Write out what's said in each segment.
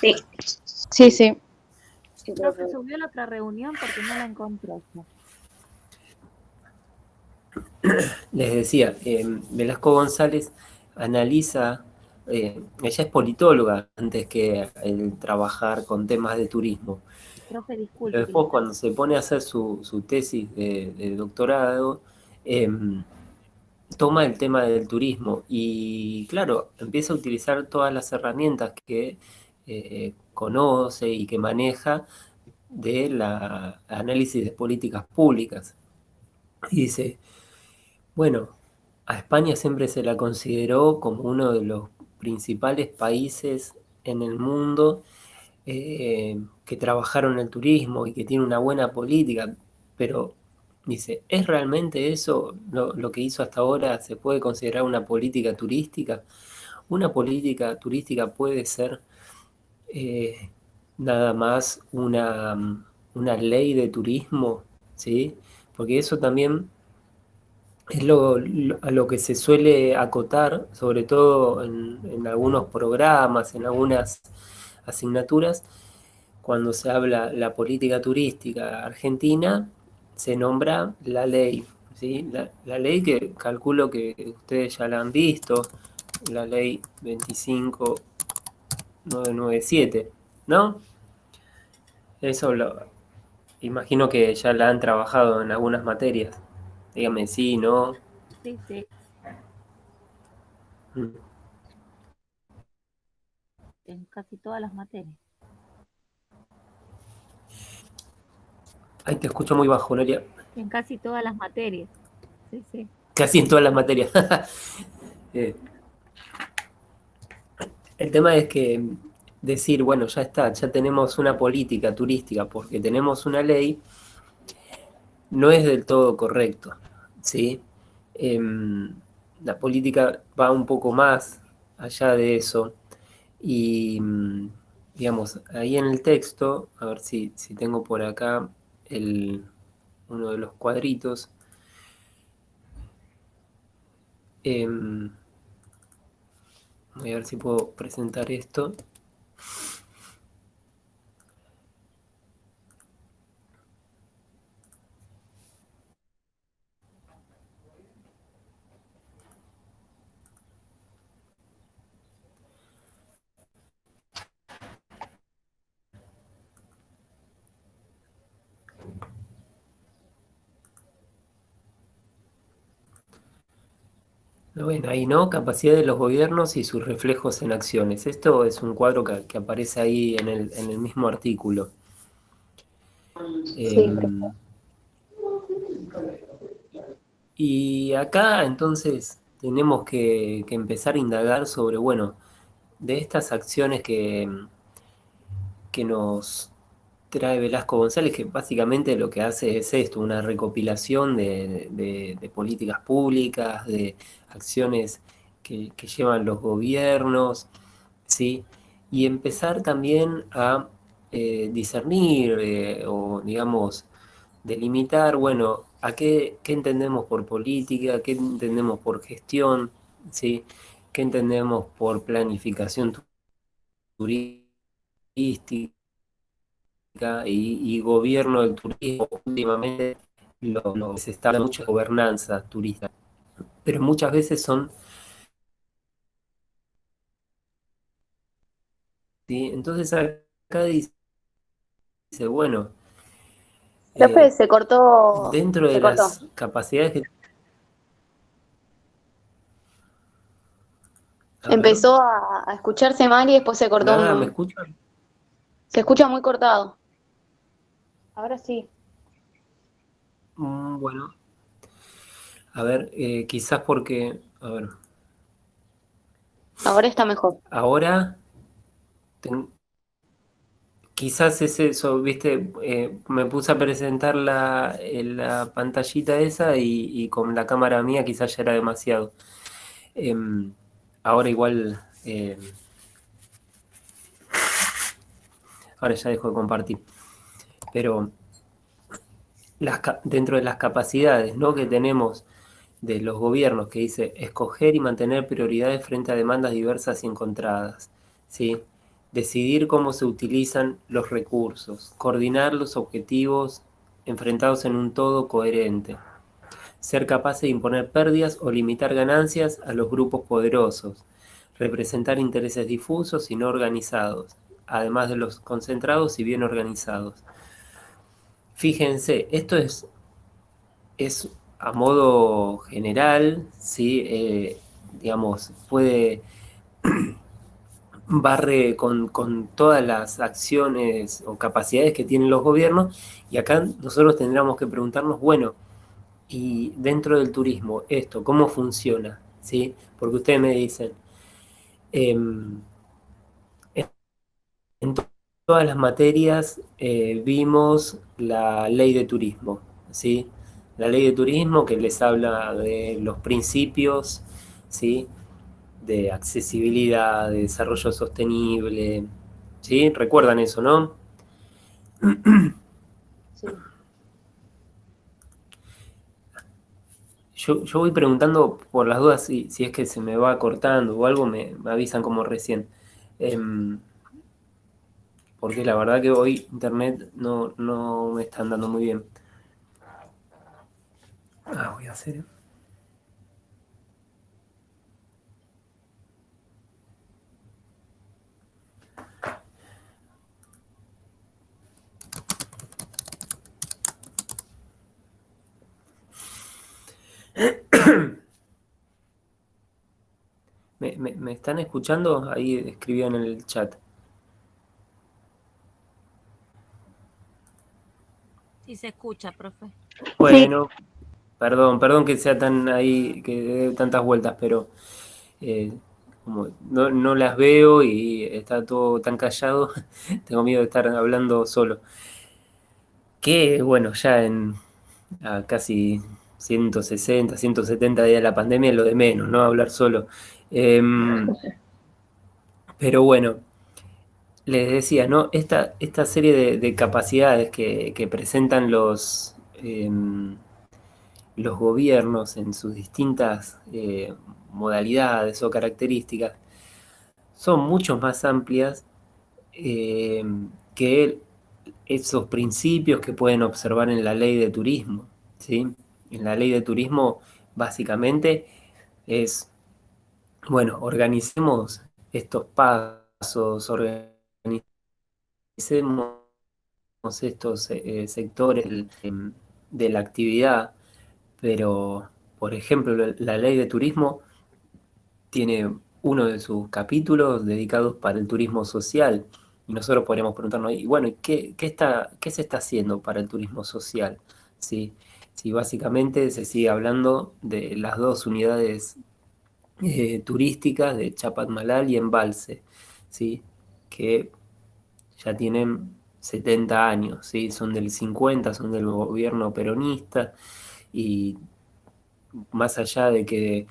Sí, sí, sí. Sí, creo Profe, que- subió a la otra reunión porque no la encontró yo. Les decía, Velasco González analiza, ella es politóloga antes que el trabajar con temas de turismo. Profe, Pero disculpe que le después está... cuando se pone a hacer su tesis de doctorado, eh, toma el tema del turismo y claro, empieza a utilizar todas las herramientas que conoce y que maneja de la análisis de políticas públicas. Y dice, bueno, a España siempre se la consideró como uno de los principales países en el mundo que trabajaron el turismo y que tiene una buena política, pero dice, ¿es realmente eso lo que hizo hasta ahora? ¿Se puede considerar una política turística? Una política turística puede ser eh, nada más una ley de turismo, ¿sí? Porque eso también es a lo que se suele acotar, sobre todo en algunos programas, en algunas asignaturas, cuando se habla la política turística argentina, se nombra la ley, ¿sí? La ley que calculo que ustedes ya la han visto, la ley 25997, ¿no? Eso lo imagino que ya la han trabajado en algunas materias. Dígame sí, no. Sí, sí, Mm. en casi todas las materias. Ay, te escucho muy bajo, Noria. En casi todas las materias. Sí, sí. Casi en todas las materias. Eh, el tema es que decir, bueno, ya está, ya tenemos una política turística porque tenemos una ley, no es del todo correcto, ¿sí? La política va un poco más allá de eso y, digamos, ahí en el texto, a ver si tengo por acá uno de los cuadritos, em, voy a ver si puedo presentar esto. Lo ven ahí, ¿no? Capacidad de los gobiernos y sus reflejos en acciones. Esto es un cuadro que aparece ahí en el mismo artículo. Sí, Y acá entonces tenemos que empezar a indagar sobre, bueno, de estas acciones que nos trae Velasco González, que básicamente lo que hace es esto, una recopilación de políticas públicas, de acciones que llevan los gobiernos, ¿sí? Y empezar también a discernir o, digamos, delimitar, bueno, a qué entendemos por política, qué entendemos por gestión, ¿sí? ¿Qué entendemos por planificación turística y gobierno del turismo? Últimamente se está hablando mucho de gobernanza turista, pero muchas veces son, ¿sí? Entonces acá dice, bueno, profe, eh, dentro se de cortó. las capacidades que... A ver, Empezó a escucharse mal y después se cortó nada, ¿me un... escuchan? Se escucha muy cortado. Ahora sí. Bueno, a ver, quizás porque, a ver, Ahora está mejor. ahora ten- quizás es eso, viste, me puse a presentar la pantallita esa y con la cámara mía quizás ya era demasiado. Ahora igual, ahora ya dejo de compartir, pero dentro de las capacidades, ¿no?, que tenemos de los gobiernos, que dice escoger y mantener prioridades frente a demandas diversas y encontradas, ¿sí? decidir cómo se utilizan los recursos, coordinar los objetivos enfrentados en un todo coherente, ser capaces de imponer pérdidas o limitar ganancias a los grupos poderosos, representar intereses difusos y no organizados, además de los concentrados y bien organizados. Fíjense, esto es a modo general, ¿sí? Digamos, barre con todas las acciones o capacidades que tienen los gobiernos, y acá nosotros tendríamos que preguntarnos, bueno, y dentro del turismo, esto, ¿cómo funciona? ¿Sí? Porque ustedes me dicen, em, en todas las materias vimos la ley de turismo, ¿sí? La ley de turismo que les habla de los principios, ¿sí? De accesibilidad, de desarrollo sostenible, ¿sí? Recuerdan eso, ¿no? Sí. Yo voy preguntando por las dudas si es que se me va cortando o algo, me avisan como recién. Em, Porque la verdad que hoy internet no me está andando muy bien. Voy a hacer. ¿Me están escuchando? Ahí escribían en el chat. Sí se escucha, profe. Sí. Bueno, perdón que sea tan ahí, que dé tantas vueltas, pero eh, como no las veo y está todo tan callado, tengo miedo de estar hablando solo. Que bueno, ya a casi 160, 170 días de la pandemia es lo de menos, ¿no? Hablar solo. Pero bueno, les decía, ¿no? Esta serie de capacidades que presentan los gobiernos en sus distintas modalidades o características son mucho más amplias eh, que esos principios que pueden observar en la ley de turismo, ¿sí? En la ley de turismo, básicamente, es, bueno, organicemos estos pasos, organicemos estos sectores de la actividad, pero, por ejemplo, la ley de turismo tiene uno de sus capítulos dedicados para el turismo social. Y nosotros podríamos preguntarnos, y bueno, ¿qué se está haciendo para el turismo social? ¿Sí? Si básicamente se sigue hablando de las dos unidades turísticas de Chapadmalal y Embalse, ¿sí? Que ya tienen 70 años, ¿sí? Son del 50, son del gobierno peronista, y más allá de que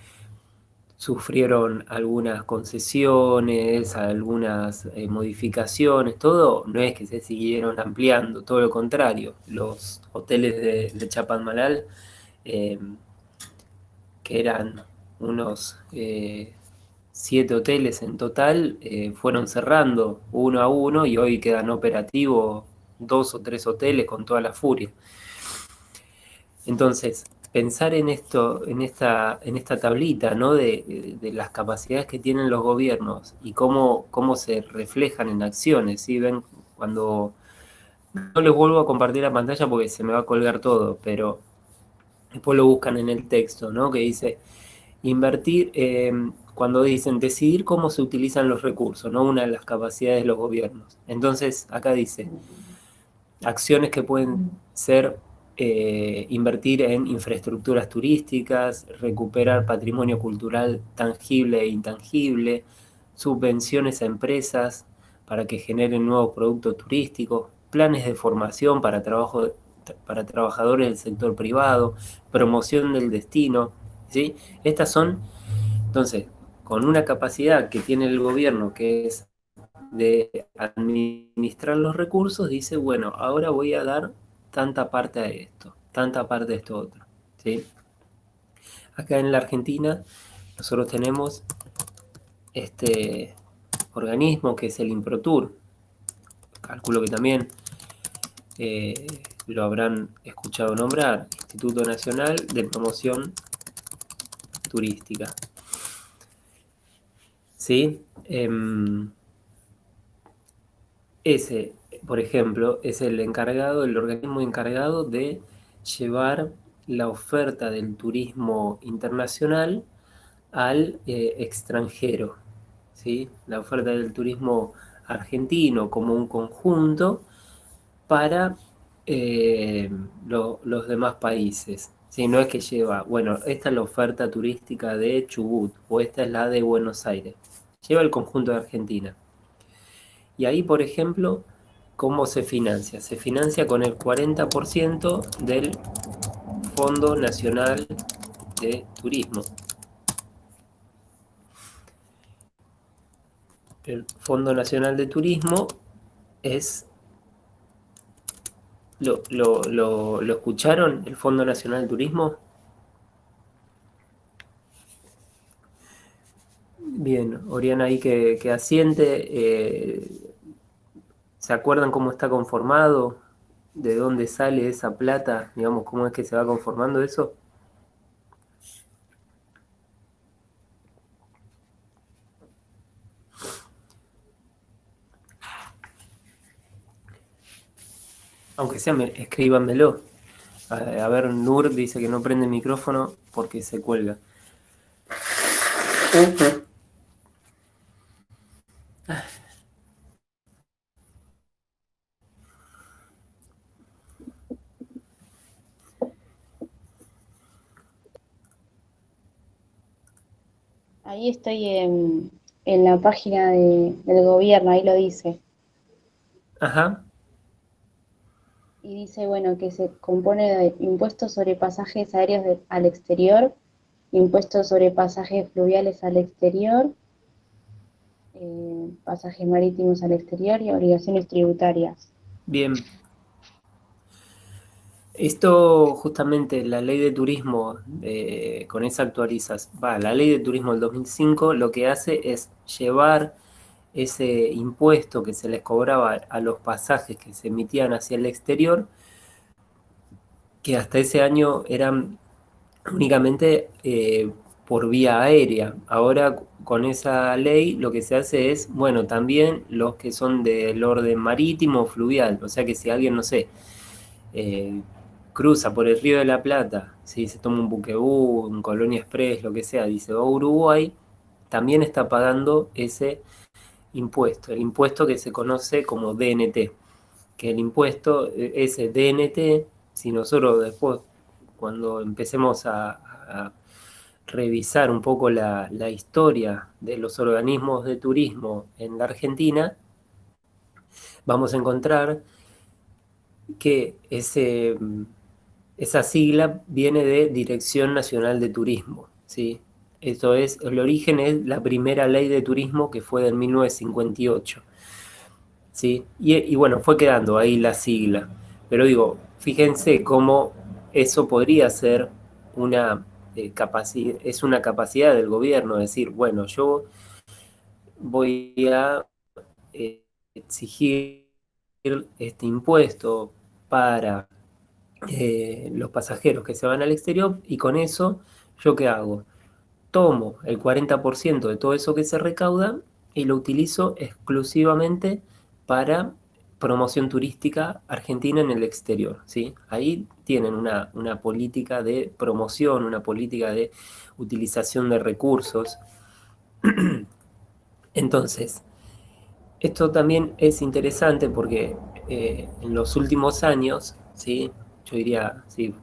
sufrieron algunas concesiones, algunas modificaciones, todo, no es que se siguieron ampliando, todo lo contrario. Los hoteles de Chapadmalal, eh, que eran unos 7 hoteles en total, fueron cerrando uno a uno y hoy quedan operativos 2 o 3 hoteles con toda la furia. Entonces, pensar en esto, en esta tablita, ¿no? De las capacidades que tienen los gobiernos y cómo se reflejan en acciones, ¿sí? Ven, cuando no les vuelvo a compartir la pantalla porque se me va a colgar todo, pero después lo buscan en el texto, ¿no? Que dice invertir, cuando dicen decidir cómo se utilizan los recursos, ¿no? Una de las capacidades de los gobiernos. Entonces, acá dice acciones que pueden ser invertir en infraestructuras turísticas, recuperar patrimonio cultural tangible e intangible, subvenciones a empresas para que generen nuevos productos turísticos, planes de formación para trabajadores del sector privado, promoción del destino, ¿sí? Estas son, entonces, con una capacidad que tiene el gobierno, que es de administrar los recursos, dice, bueno, ahora voy a dar tanta parte a esto, tanta parte a esto otro, ¿sí? Acá en la Argentina nosotros tenemos este organismo que es el Improtur. Calculo que también lo habrán escuchado nombrar, Instituto Nacional de Promoción Turística. ¿Sí? Ese, por ejemplo, es el organismo encargado de llevar la oferta del turismo internacional al extranjero, ¿sí? La oferta del turismo argentino como un conjunto para los demás países. ¿Sí? No es que lleva, bueno, esta es la oferta turística de Chubut o esta es la de Buenos Aires. Lleva el conjunto de Argentina. Y ahí, por ejemplo, ¿cómo se financia? Se financia con el 40% del Fondo Nacional de Turismo. El Fondo Nacional de Turismo es... ¿Lo escucharon? ¿El Fondo Nacional de Turismo? Bien, Oriana ahí que asiente. ¿Se acuerdan cómo está conformado? ¿De dónde sale esa plata? Digamos, ¿cómo es que se va conformando eso? Aunque sea, escríbanmelo. A ver, Nur dice que no prende el micrófono porque se cuelga. Ahí estoy en la página del gobierno, ahí lo dice. Ajá, Y dice, bueno, que se compone de impuestos sobre pasajes aéreos al exterior, impuestos sobre pasajes fluviales al exterior, pasajes marítimos al exterior y obligaciones tributarias. bien. Esto justamente, la ley de turismo, con esa la ley de turismo del 2005 lo que hace es llevar ese impuesto que se les cobraba a los pasajes que se emitían hacia el exterior, que hasta ese año eran únicamente por vía aérea. Ahora con esa ley lo que se hace es, bueno, también los que son del orden marítimo o fluvial, o sea que si alguien, no sé, eh, cruza por el Río de la Plata, si se toma un buquebú, un Colonia Express, lo que sea, dice va a Uruguay, también está pagando ese impuesto, el impuesto que se conoce como DNT, que el impuesto, ese DNT, si nosotros después, cuando empecemos a revisar un poco la historia de los organismos de turismo en la Argentina, vamos a encontrar que esa sigla viene de Dirección Nacional de Turismo, ¿sí? Esto es, el origen es la primera ley de turismo que fue en 1958, ¿sí? Y bueno, fue quedando ahí la sigla. Pero digo, fíjense cómo eso podría ser una capacidad, es una capacidad del gobierno, decir, bueno, yo voy a exigir este impuesto para los pasajeros que se van al exterior y con eso, ¿yo qué hago? Tomo el 40% de todo eso que se recauda y lo utilizo exclusivamente para promoción turística argentina en el exterior, ¿sí? Ahí tienen una política de promoción, una política de utilización de recursos. Entonces, esto también es interesante porque en los últimos años, ¿sí? Yo diría, sí,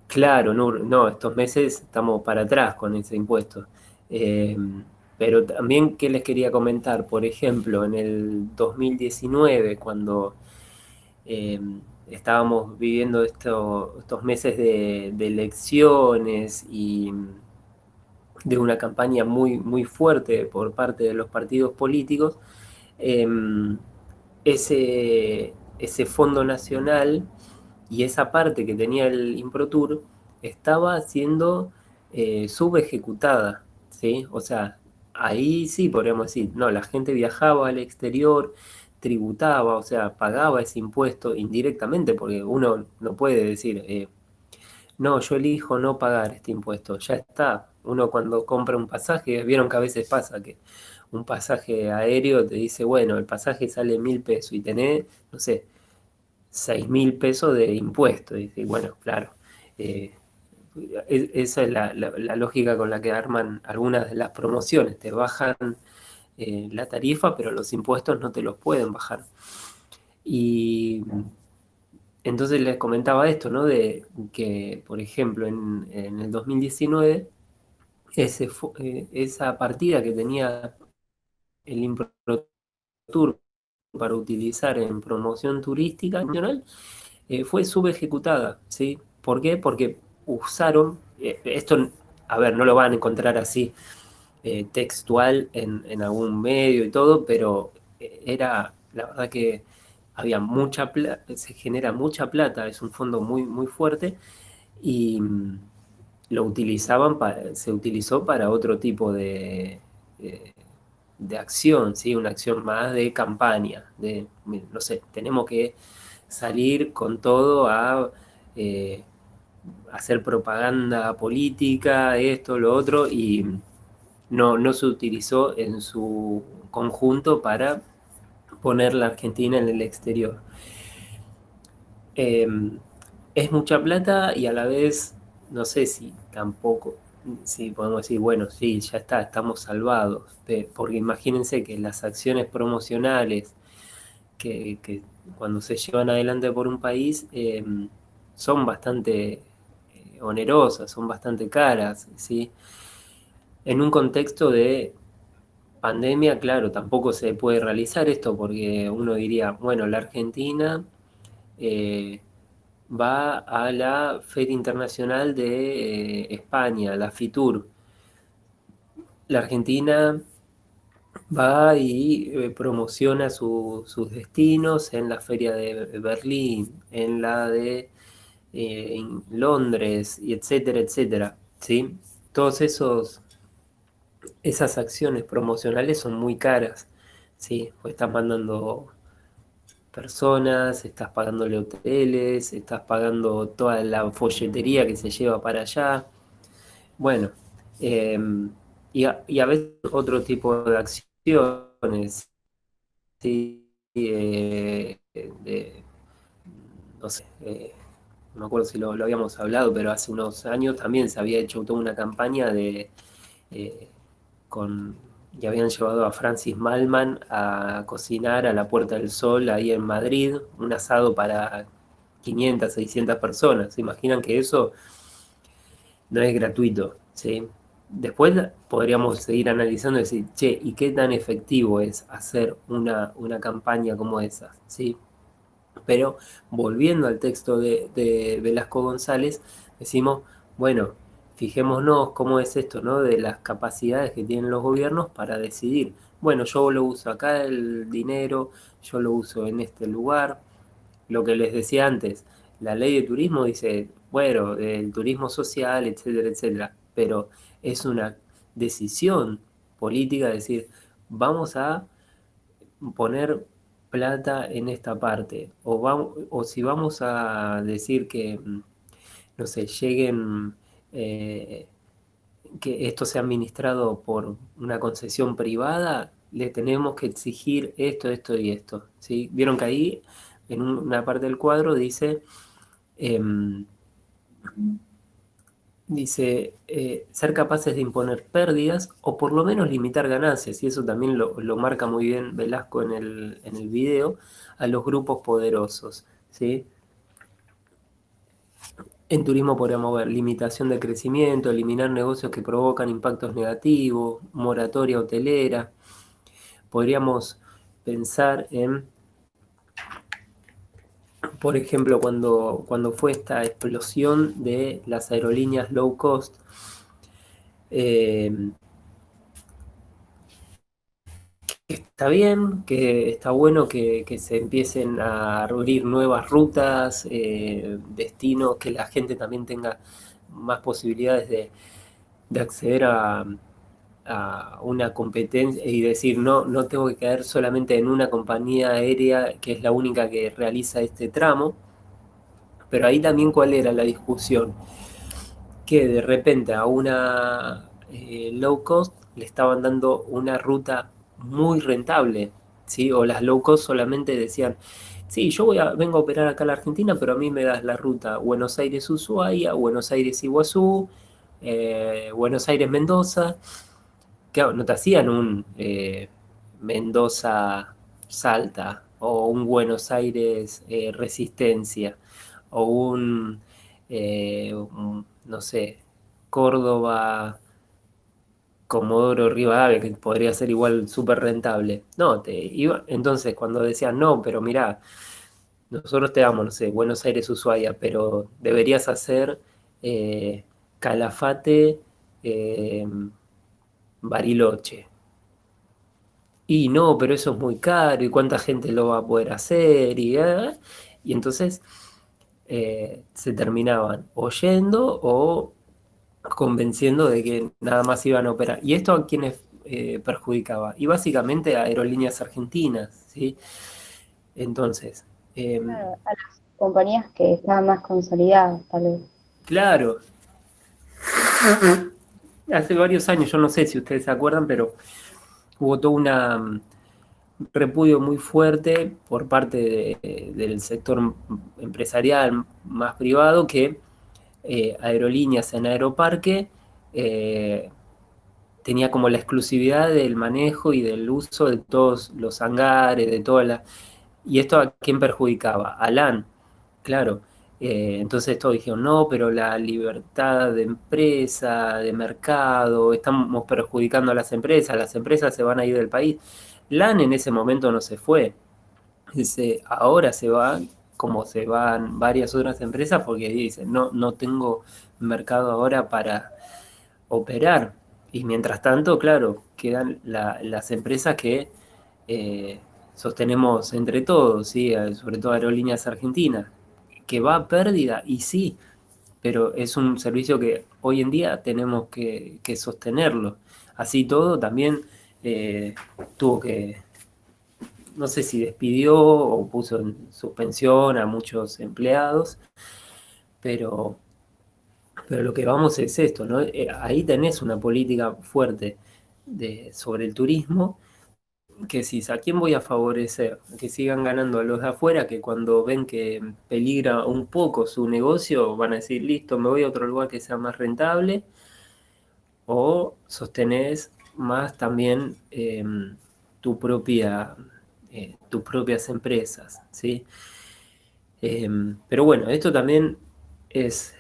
claro, no, estos meses estamos para atrás con ese impuesto. Eh, pero también, ¿qué les quería comentar? Por ejemplo, en el 2019, cuando eh, estábamos viviendo estos meses de elecciones y de una campaña muy, muy fuerte por parte de los partidos políticos, eh, ese fondo nacional y esa parte que tenía el Improtur estaba siendo subejecutada, ¿sí? O sea, ahí sí podríamos decir, no, la gente viajaba al exterior, tributaba, o sea, pagaba ese impuesto indirectamente, porque uno no puede decir, no, yo elijo no pagar este impuesto, ya está. Uno cuando compra un pasaje, vieron que a veces pasa que un pasaje aéreo te dice, bueno, el pasaje sale 1.000 pesos y tenés, no sé, 6.000 pesos de impuesto. Y dice, bueno, claro, eh, esa es la lógica con la que arman algunas de las promociones. Te bajan la tarifa, pero los impuestos no te los pueden bajar. Y entonces les comentaba esto, ¿no? De que, por ejemplo, en el 2019, esa partida que tenía el InproTour para utilizar en promoción turística nacional fue subejecutada, ¿sí? ¿Por qué? Porque usaron, esto, a ver, no lo van a encontrar así textual en algún medio y todo, pero era, la verdad que había mucha plata, se genera mucha plata, es un fondo muy, muy fuerte y se utilizó para otro tipo eh, de acción, ¿sí? Una acción más de campaña, no sé, tenemos que salir con todo a eh, hacer propaganda política, esto, lo otro, y no se utilizó en su conjunto para poner la Argentina en el exterior. Eh, es mucha plata y a la vez, no sé si tampoco, si podemos decir, bueno, sí, ya está, estamos salvados, porque imagínense que las acciones promocionales que cuando se llevan adelante por un país son bastante onerosas, son bastante caras, ¿sí? En un contexto de pandemia, claro, tampoco se puede realizar esto porque uno diría, bueno, la Argentina eh, va a la Feria Internacional de España, la FITUR. La Argentina va y promociona sus destinos en la Feria de Berlín, en la de en Londres, y etcétera, etcétera. ¿Sí? Todos esas acciones promocionales son muy caras. ¿Sí? Pues estás mandando personas, estás pagándole hoteles, estás pagando toda la folletería que se lleva para allá. Bueno, eh, y a veces otro tipo de acciones, ¿sí? No sé, no me acuerdo si lo habíamos hablado, pero hace unos años también se había hecho toda una campaña eh, con, y habían llevado a Francis Malman a cocinar a la Puerta del Sol ahí en Madrid, un asado para 500, 600 personas. ¿Se imaginan que eso no es gratuito? ¿Sí? Después podríamos seguir analizando y decir, che, ¿y qué tan efectivo es hacer una campaña como esa? ¿Sí? Pero volviendo al texto de Velasco González, decimos, bueno, fijémonos cómo es esto, ¿no? De las capacidades que tienen los gobiernos para decidir, bueno, yo lo uso acá el dinero, yo lo uso en este lugar. Lo que les decía antes, la ley de turismo dice, bueno, el turismo social, etcétera, etcétera, pero es una decisión política decir, vamos a poner plata en esta parte, o si vamos a decir que, no sé, lleguen, que esto sea administrado por una concesión privada, le tenemos que exigir esto, esto y esto, ¿sí? Vieron que ahí, en una parte del cuadro, em, dice ser capaces de imponer pérdidas o por lo menos limitar ganancias, y eso también lo marca muy bien Velasco en el video, a los grupos poderosos, ¿sí? En turismo podríamos ver limitación de crecimiento, eliminar negocios que provocan impactos negativos, moratoria hotelera. Podríamos pensar en, por ejemplo, cuando fue esta explosión de las aerolíneas low cost, eh, está bien, que está bueno que se empiecen a abrir nuevas rutas, destinos, que la gente también tenga más posibilidades de acceder a una competencia y decir, no, no tengo que caer solamente en una compañía aérea que es la única que realiza este tramo, pero ahí también cuál era la discusión, que de repente a una low cost le estaban dando una ruta muy rentable, ¿sí? O las low cost solamente decían, sí, yo vengo a operar acá a la Argentina, pero a mí me das la ruta Buenos Aires-Ushuaia, Buenos Aires-Iguazú, Buenos Aires-Mendoza. Claro, no te hacían un Mendoza-Salta o un Buenos Aires-Resistencia o no sé, Córdoba, Comodoro Rivadavia, que podría ser igual súper rentable. No, entonces cuando decían, no, pero mirá, nosotros te damos, no sé, Buenos Aires, Ushuaia, pero deberías hacer Calafate, eh, Bariloche. Y no, pero eso es muy caro, y cuánta gente lo va a poder hacer, y entonces se terminaban oyendo o convenciendo de que nada más iban a operar. ¿Y esto a quiénes perjudicaba? Y básicamente a Aerolíneas Argentinas, ¿sí? Entonces, Claro, a las compañías que estaban más consolidadas, tal vez. claro, hace varios años, yo no sé si ustedes se acuerdan, pero hubo todo un repudio muy fuerte por parte del sector empresarial más privado que Aerolíneas en Aeroparque tenía como la exclusividad del manejo y del uso de todos los hangares, de todas las... ¿Y esto a quién perjudicaba? A LAN, claro. Entonces todos dijeron, no, pero la libertad de empresa, de mercado, estamos perjudicando a las empresas se van a ir del país. LAN en ese momento no se fue, ahora se va, como se van varias otras empresas, porque dicen, no, no tengo mercado ahora para operar. Y mientras tanto, claro, quedan las empresas que eh, sostenemos entre todos, ¿sí? Sobre todo Aerolíneas Argentinas, que va a pérdida, y sí, pero es un servicio que hoy en día tenemos que sostenerlo. Así todo, también tuvo que, no sé si despidió o puso en suspensión a muchos empleados, pero lo que vamos es esto, ¿no? Ahí tenés una política fuerte sobre el turismo, que si a quién voy a favorecer, que sigan ganando a los de afuera, que cuando ven que peligra un poco su negocio, van a decir, listo, me voy a otro lugar que sea más rentable, o sostenés más también tu propia, tus propias empresas, ¿sí? Pero bueno, esto también es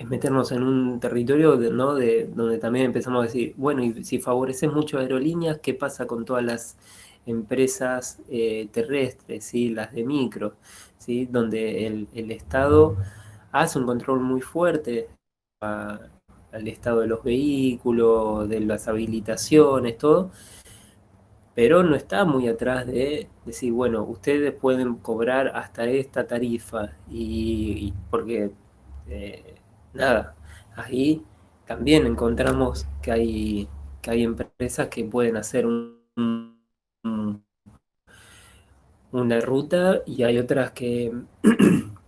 meternos en un territorio ¿no? donde también empezamos a decir, bueno, y si favoreces mucho aerolíneas, ¿qué pasa con todas las empresas terrestres, ¿sí? Las de micro, ¿sí? Donde el Estado hace un control muy fuerte al estado de los vehículos, de las habilitaciones, todo, pero no está muy atrás de decir, bueno, ustedes pueden cobrar hasta esta tarifa y porque, eh, nada, ahí también encontramos que hay empresas que pueden hacer una ruta y hay otras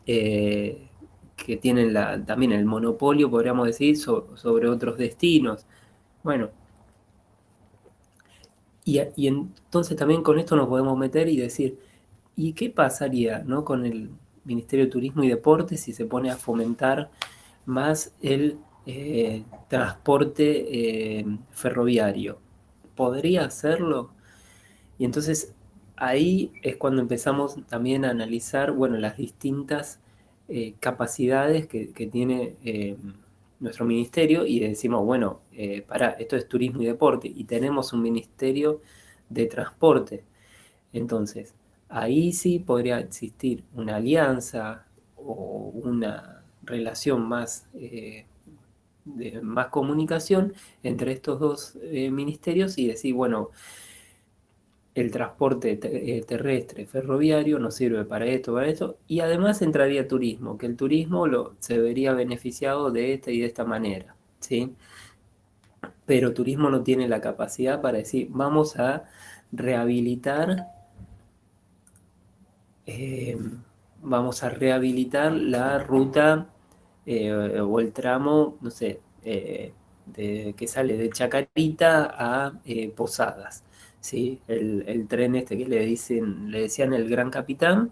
eh, que tienen también el monopolio, podríamos decir, sobre otros destinos. Bueno, y entonces también con esto nos podemos meter y decir, ¿y qué pasaría, ¿no? con el Ministerio de Turismo y Deportes si se pone a fomentar más el transporte ferroviario? ¿Podría hacerlo? Y entonces ahí es cuando empezamos también a analizar, bueno, las distintas capacidades que tiene nuestro ministerio y decimos, bueno, esto es turismo y deporte y tenemos un ministerio de transporte. Entonces, ahí sí podría existir una alianza o una relación más, de más comunicación entre estos dos ministerios y decir, bueno, el transporte terrestre, ferroviario, nos sirve para esto, y además entraría turismo, que el turismo se vería beneficiado de esta y de esta manera, ¿sí? Pero turismo no tiene la capacidad para decir, vamos a rehabilitar, eh, vamos a rehabilitar la ruta o el tramo, no sé, que sale de Chacarita a Posadas, ¿sí? El tren este que le decían el Gran Capitán,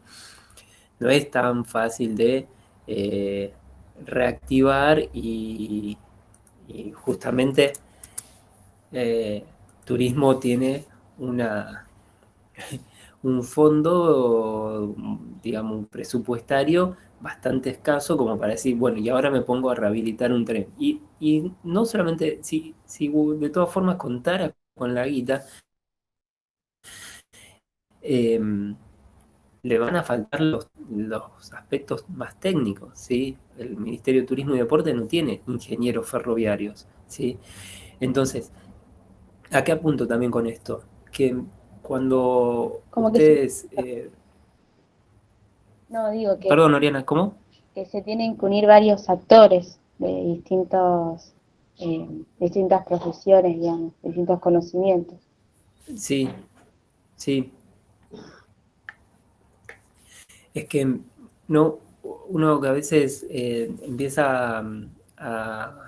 no es tan fácil de eh, reactivar y justamente eh, turismo tiene una, un fondo, digamos, un presupuestario bastante escaso como para decir, bueno, y ahora me pongo a rehabilitar un tren. Y no solamente, si de todas formas contara con la guita, eh, le van a faltar los aspectos más técnicos, ¿sí? El Ministerio de Turismo y Deporte no tiene ingenieros ferroviarios, ¿sí? Entonces, ¿a qué apunto también con esto? Que cuando Como que se, ustedes... no, digo perdón, Oriana, ¿cómo? que se tienen que unir varios actores de distintas profesiones, digamos, distintos conocimientos. Sí, sí. Es que no, uno que a veces empieza a...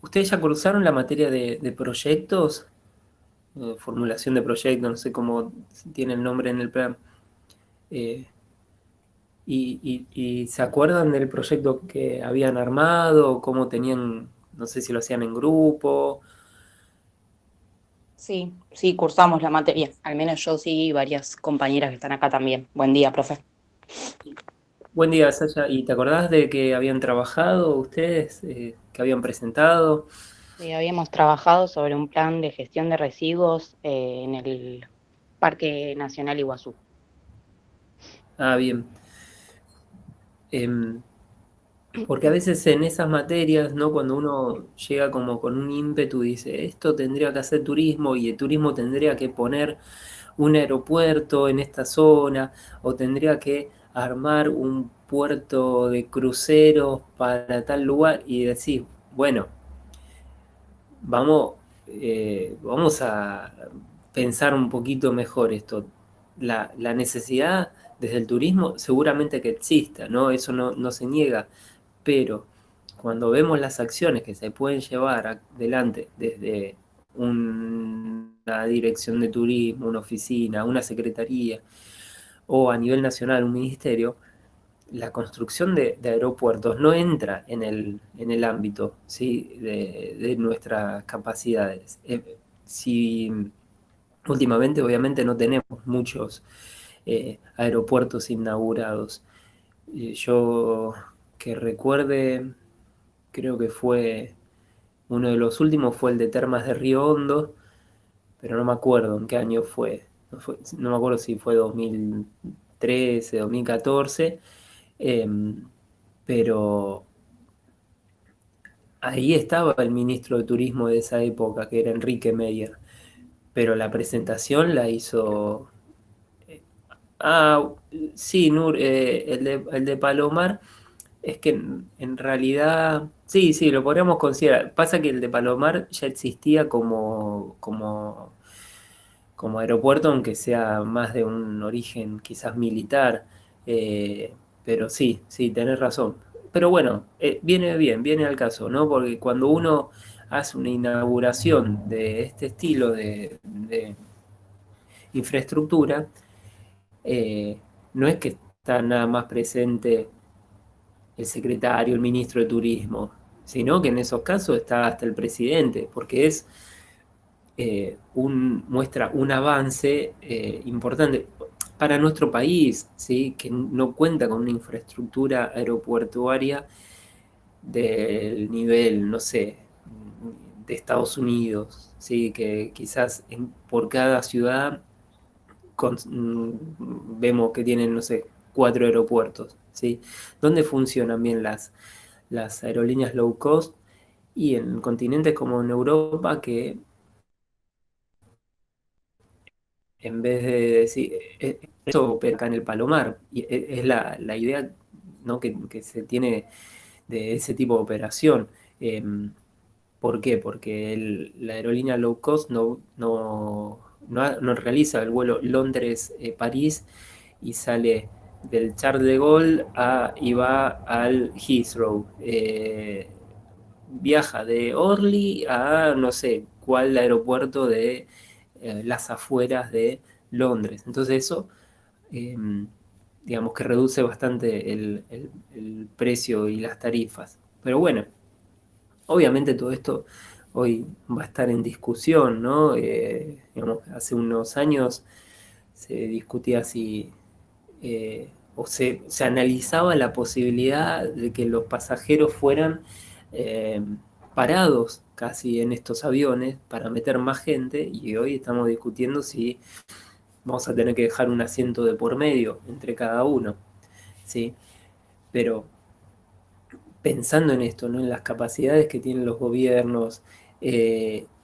¿Ustedes ya cursaron la materia de proyectos? Formulación de proyectos, no sé cómo tiene el nombre en el plan. Eh, y se acuerdan del proyecto que habían armado? ¿Cómo tenían, no sé si lo hacían en grupo? Sí, sí, cursamos la materia. Al menos yo sí y varias compañeras que están acá también. Buen día, profe. Buen día, Sasha. ¿Y te acordás de que habían trabajado ustedes, que habían presentado? Habíamos trabajado sobre un plan de gestión de residuos en el Parque Nacional Iguazú. Ah, bien. Em, Porque a veces en esas materias, ¿no? Cuando uno llega como con un ímpetu y dice, esto tendría que hacer turismo y el turismo tendría que poner un aeropuerto en esta zona o tendría que armar un puerto de cruceros para tal lugar y decir, bueno, vamos a pensar un poquito mejor esto. La necesidad desde el turismo seguramente que exista, ¿no? Eso no se niega, pero cuando vemos las acciones que se pueden llevar adelante desde una dirección de turismo, una oficina, una secretaría o a nivel nacional un ministerio, la construcción de aeropuertos no entra en el ámbito, ¿sí? de nuestras capacidades. Si últimamente obviamente no tenemos muchos aeropuertos inaugurados. Yo que recuerde, creo que fue uno de los últimos fue el de Termas de Río Hondo, pero no me acuerdo en qué año fue. No me acuerdo si fue 2013, 2014, pero ahí estaba el ministro de Turismo de esa época, que era Enrique Meyer, pero la presentación la hizo... Ah, sí, Nur, el de Palomar. Es que en realidad, sí, sí, lo podríamos considerar. Pasa que el de Palomar ya existía como aeropuerto, aunque sea más de un origen quizás militar. Pero sí, sí, tenés razón. Pero bueno, viene bien, viene al caso, ¿no? Porque cuando uno hace una inauguración de este estilo de infraestructura, no es que está nada más presente el secretario, el ministro de Turismo, sino que en esos casos está hasta el presidente, porque es muestra un avance importante para nuestro país, ¿sí? Que no cuenta con una infraestructura aeropuertuaria del nivel, no sé, de Estados Unidos, ¿sí? Que quizás por cada ciudad vemos que tienen, no sé, 4 aeropuertos, ¿sí? ¿Dónde funcionan bien las aerolíneas low cost? Y en continentes como en Europa, que en vez de decir, eso opera acá en el Palomar, y es la idea, ¿no? que se tiene de ese tipo de operación. ¿Por qué? Porque la aerolínea low cost no realiza el vuelo Londres-París y sale del Charles de Gaulle y va al Heathrow. Viaja de Orly a no sé cuál aeropuerto de las afueras de Londres. Entonces eso, eh, digamos que reduce bastante el precio y las tarifas. Pero bueno, obviamente todo esto hoy va a estar en discusión, ¿no? Digamos, hace unos años se discutía si, o se analizaba la posibilidad de que los pasajeros fueran eh, parados casi en estos aviones para meter más gente, y hoy estamos discutiendo si vamos a tener que dejar un asiento de por medio entre cada uno, ¿sí? Pero pensando en esto, ¿no? En las capacidades que tienen los gobiernos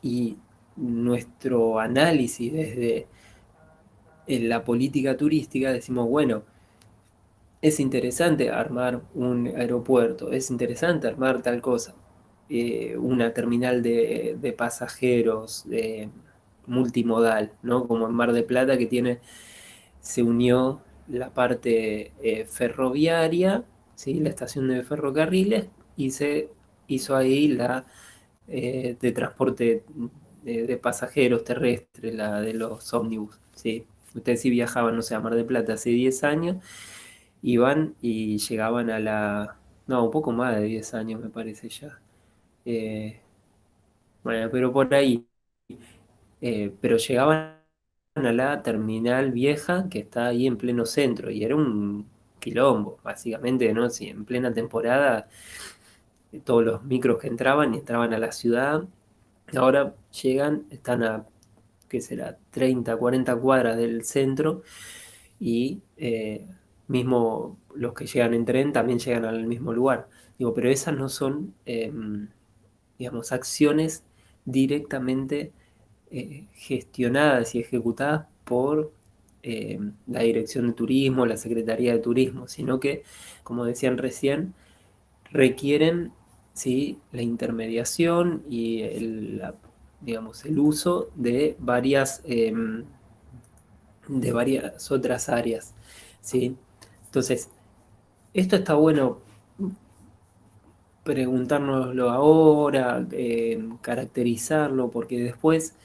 y nuestro análisis desde la política turística, decimos, bueno, es interesante armar un aeropuerto, es interesante armar tal cosa, una terminal de pasajeros multimodal, ¿no? Como en Mar del Plata, que se unió la parte ferroviaria, ¿sí? La estación de ferrocarriles, y se hizo ahí la de transporte de pasajeros terrestres, la de los ómnibus, ¿sí? Ustedes sí viajaban, no sé, a Mar del Plata hace 10 años, iban y llegaban no, un poco más de 10 años me parece ya. Eh, bueno, pero por ahí. Pero llegaban a la terminal vieja que está ahí en pleno centro y era un quilombo, básicamente, ¿no? Si en plena temporada todos los micros que entraban a la ciudad, ahora llegan, están a, ¿qué será?, 30, 40 cuadras del centro y mismo los que llegan en tren también llegan al mismo lugar. Digo, pero esas no son, digamos, acciones directamente gestionadas y ejecutadas por la Dirección de Turismo, la Secretaría de Turismo, sino que, como decían recién, requieren, ¿sí?, la intermediación y digamos, el uso de varias otras áreas, ¿sí? Entonces, esto está bueno preguntárnoslo ahora, caracterizarlo, porque después,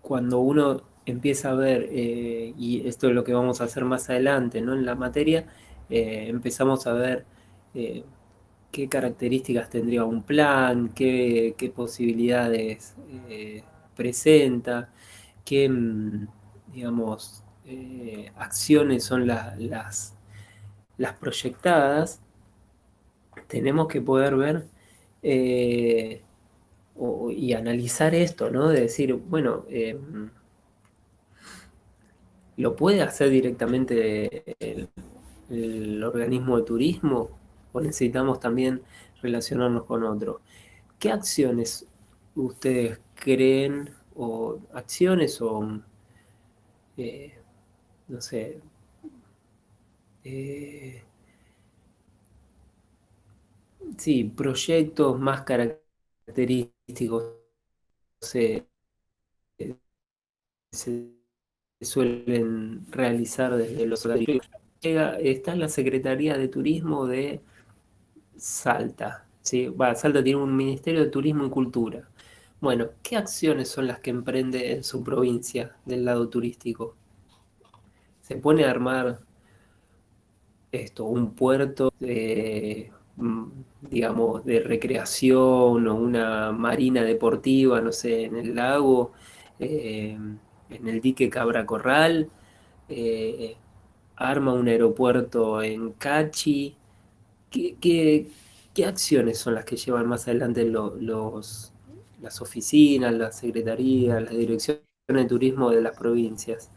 cuando uno empieza a ver, y esto es lo que vamos a hacer más adelante, ¿no? En la materia, empezamos a ver eh, qué características tendría un plan, qué posibilidades presenta, qué, digamos, acciones son las proyectadas. Tenemos que poder ver eh, y analizar esto, ¿no? De decir, bueno, ¿lo puede hacer directamente el organismo de turismo o necesitamos también relacionarnos con otro? ¿Qué acciones ustedes creen, o acciones o, eh, no sé, eh, sí, proyectos más característicos se, se suelen realizar desde los organismos? Está la Secretaría de Turismo de Salta, ¿sí? Salta tiene un Ministerio de Turismo y Cultura. Bueno, ¿qué acciones son las que emprende en su provincia del lado turístico? ¿Se pone a armar un puerto digamos, de recreación o una marina deportiva, no sé, en el lago, en el dique Cabra Corral? eh, Arma un aeropuerto en Cachi? ¿Qué, qué- qué acciones son las que llevan más adelante las oficinas, las secretarías, las direcciones de turismo de las provincias?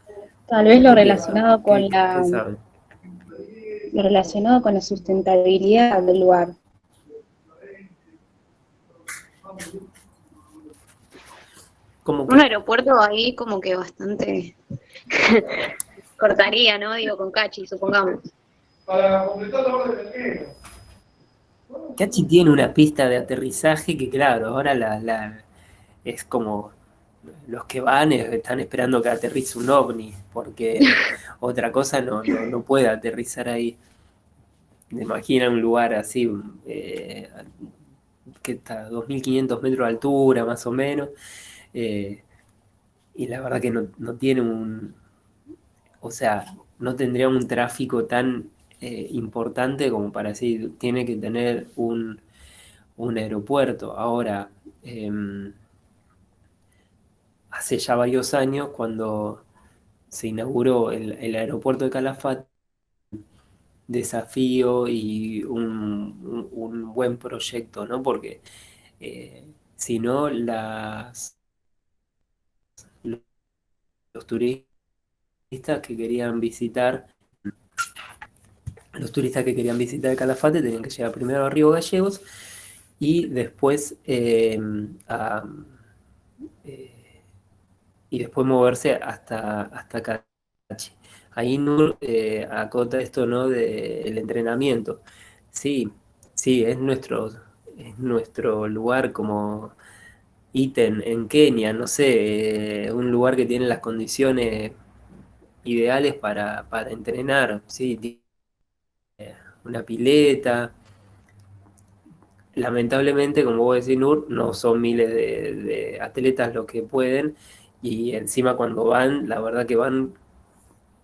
Tal vez ¿Qué saben? lo relacionado con la sustentabilidad del lugar. ¿Cómo Un que? aeropuerto ahí como que bastante cortaría, ¿no? Digo, con Cachi, supongamos. Para completar la orden del tiempo. Cachi tiene una pista de aterrizaje que, claro, ahora es como los que van están esperando que aterrice un ovni, porque otra cosa no puede aterrizar ahí. Me imagina un lugar así, que está a 2.500 metros de altura, más o menos, eh, y la verdad que no tiene o sea, no tendría un tráfico tan importante como para decir, tiene que tener un aeropuerto. Ahora, hace ya varios años, cuando se inauguró el aeropuerto de Calafate, desafío y un buen proyecto, ¿no? Porque si no, los turistas que querían visitar, los turistas que querían visitar Calafate tenían que llegar primero a Río Gallegos y después eh, y después moverse hasta Cachi. Ahí Nur acota esto, ¿no? Del entrenamiento. Sí, sí, es nuestro lugar como ítem en Kenia, no sé, un lugar que tiene las condiciones ideales para entrenar, sí, tiene una pileta. Lamentablemente, como vos decís, Nur, no son miles de atletas los que pueden, y encima cuando van, la verdad que van,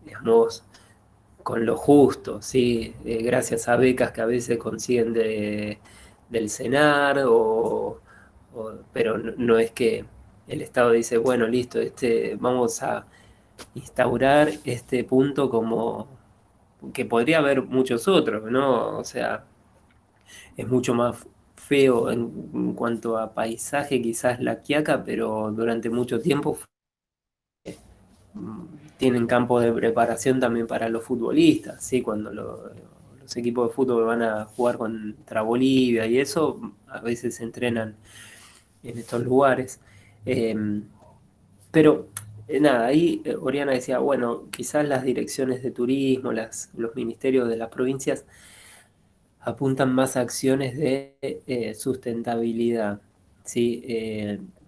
digamos, con lo justo, ¿sí? Gracias a becas que a veces consiguen del CENAR, pero no es que el Estado dice, bueno, listo, vamos a instaurar este punto como que podría haber muchos otros, ¿no? O sea, es mucho más feo en cuanto a paisaje, quizás La Quiaca, pero durante mucho tiempo tienen campos de preparación también para los futbolistas, ¿sí? Cuando los equipos de fútbol van a jugar contra Bolivia y eso, a veces se entrenan en estos lugares. Eh, pero nada, ahí Oriana decía, bueno, quizás las direcciones de turismo, los ministerios de las provincias apuntan más a acciones de sustentabilidad, ¿sí?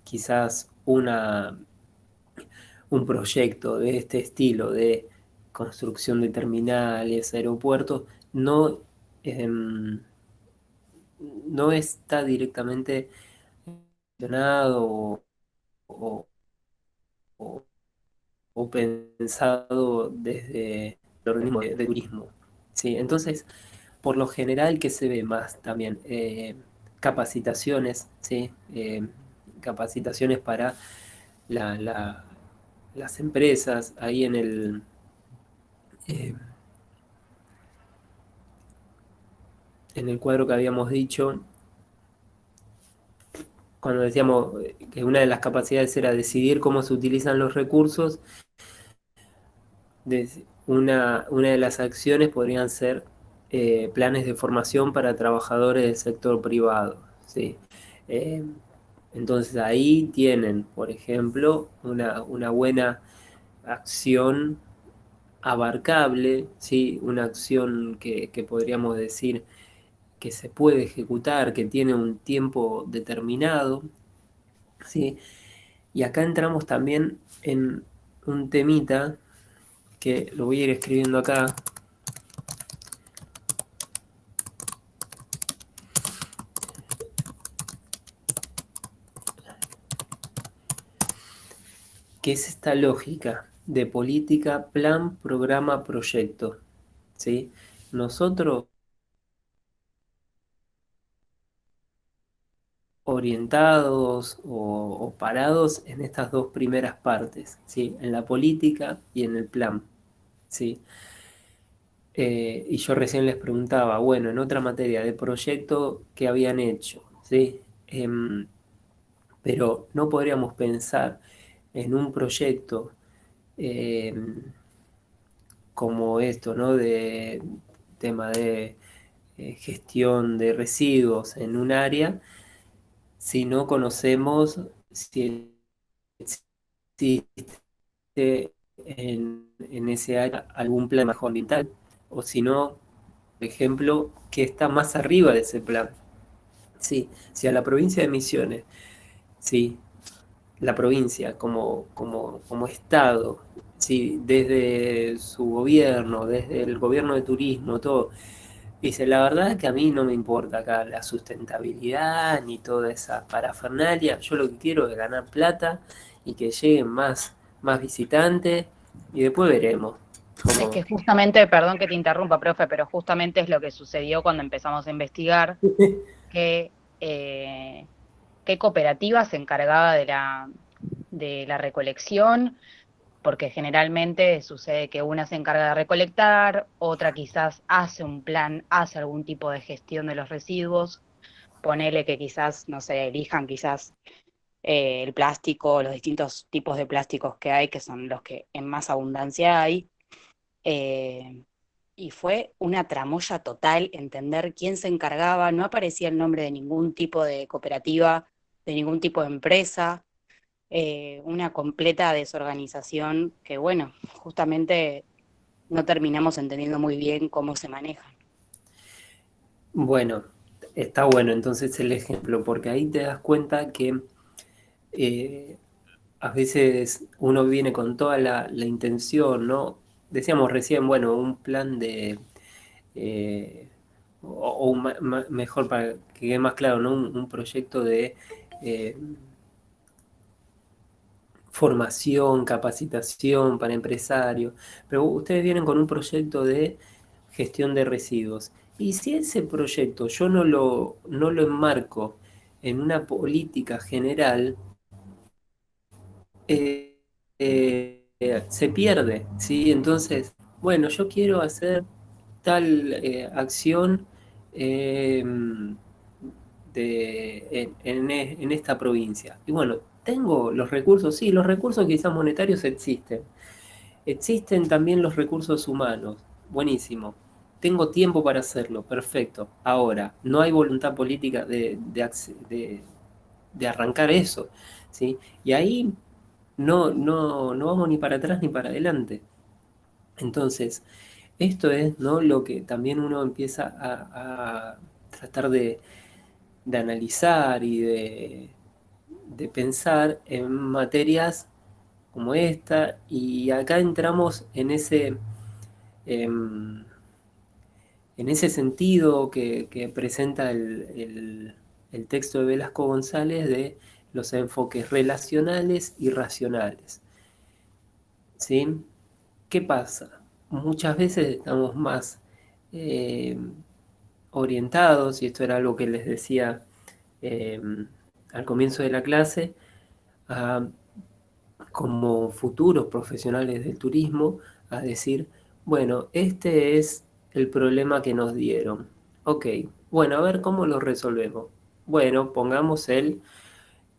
Quizás un proyecto de este estilo de construcción de terminales, aeropuertos, em, no está directamente relacionado o- o- o pensado desde el organismo de turismo. ¿Sí? Entonces, por lo general, ¿qué se ve más también? Capacitaciones, ¿sí? Capacitaciones para la- la- las empresas, ahí eh, en el cuadro que habíamos dicho, cuando decíamos que una de las capacidades era decidir cómo se utilizan los recursos, una de las acciones podrían ser planes de formación para trabajadores del sector privado, ¿sí? Eh, entonces ahí tienen, por ejemplo, una buena acción abarcable, ¿sí? Una acción que podríamos decir que se puede ejecutar, que tiene un tiempo determinado, ¿sí? Y acá entramos también en un temita que lo voy a ir escribiendo acá, que es esta lógica de política, plan, programa, proyecto, ¿sí? Nosotros orientados o parados en estas dos primeras partes, ¿sí? En la política y en el plan, ¿sí? Y yo recién les preguntaba, bueno, en otra materia de proyecto, ¿qué habían hecho? ¿Sí? Pero no podríamos pensar en un proyecto em, como esto, ¿no? De tema de gestión de residuos en un área, si no conocemos si existe en ese área algún plan de manejo ambiental, o si no, ejemplo, que está más arriba de ese plan. Sí, si a la provincia de Misiones, sí, la provincia como Estado, sí, desde su gobierno, desde el gobierno de turismo, todo, dice, la verdad es que a mí no me importa acá la sustentabilidad ni toda esa parafernalia, yo lo que quiero es ganar plata y que lleguen más visitantes y después veremos Es cómo... que justamente, perdón que te interrumpa, profe, pero justamente es lo que sucedió cuando empezamos a investigar, que qué cooperativa se encargaba de la recolección, porque generalmente sucede que una se encarga de recolectar, otra quizás hace un plan, hace algún tipo de gestión de los residuos, ponele que quizás, no sé, elijan quizás el plástico, los distintos tipos de plásticos que hay, que son los que en más abundancia hay. eh, y fue una tramoya total entender quién se encargaba, no aparecía el nombre de ningún tipo de cooperativa, de ningún tipo de empresa, una completa desorganización que, bueno, justamente no terminamos entendiendo muy bien cómo se manejan. Bueno, está bueno entonces el ejemplo, porque ahí te das cuenta que eh, a veces uno viene con toda la intención, ¿no? Decíamos recién, bueno, un plan de, mejor para que quede más claro, ¿no? Un proyecto de eh, formación, capacitación para empresarios, pero ustedes vienen con un proyecto de gestión de residuos. Y si ese proyecto yo no lo enmarco en una política general, eh, se pierde, ¿sí? Entonces, bueno, yo quiero hacer tal acción eh, en esta provincia. Y bueno, tengo los recursos, sí, los recursos quizás monetarios existen. Existen también los recursos humanos, buenísimo. Tengo tiempo para hacerlo, perfecto. Ahora, no hay voluntad política de arrancar eso, ¿sí? Y ahí no vamos ni para atrás ni para adelante. Entonces, esto es, ¿no?, lo que también uno empieza a tratar de analizar y de pensar en materias como esta, y acá entramos em, en ese sentido que presenta el texto de Velasco González de los enfoques relacionales y racionales, ¿sí? ¿Qué pasa? Muchas veces estamos más eh, orientados, y esto era algo que les decía eh, al comienzo de la clase, a, como futuros profesionales del turismo, a decir, bueno, este es el problema que nos dieron. Ok, bueno, a ver cómo lo resolvemos. Bueno, pongamos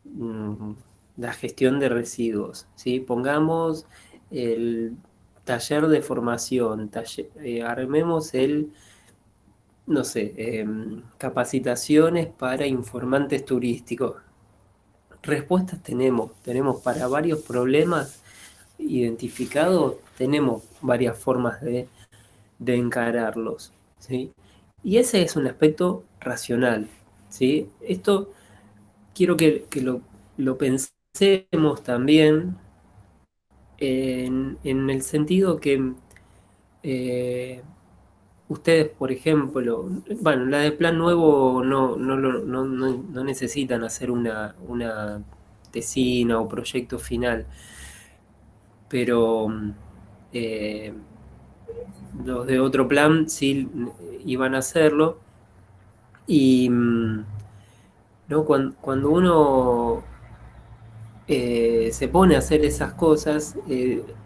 mm, la gestión de residuos, ¿sí? Pongamos el taller de formación, armemos no sé, capacitaciones para informantes turísticos. Respuestas tenemos para varios problemas identificados, tenemos varias formas de encararlos, ¿sí? Y ese es un aspecto racional, ¿sí? Esto quiero que lo pensemos también en el sentido que eh, ustedes, por ejemplo, bueno, la de Plan Nuevo no necesitan hacer una tesina o proyecto final, pero eh, los de otro plan sí iban a hacerlo. Y ¿no? Cuando uno se pone a hacer esas cosas,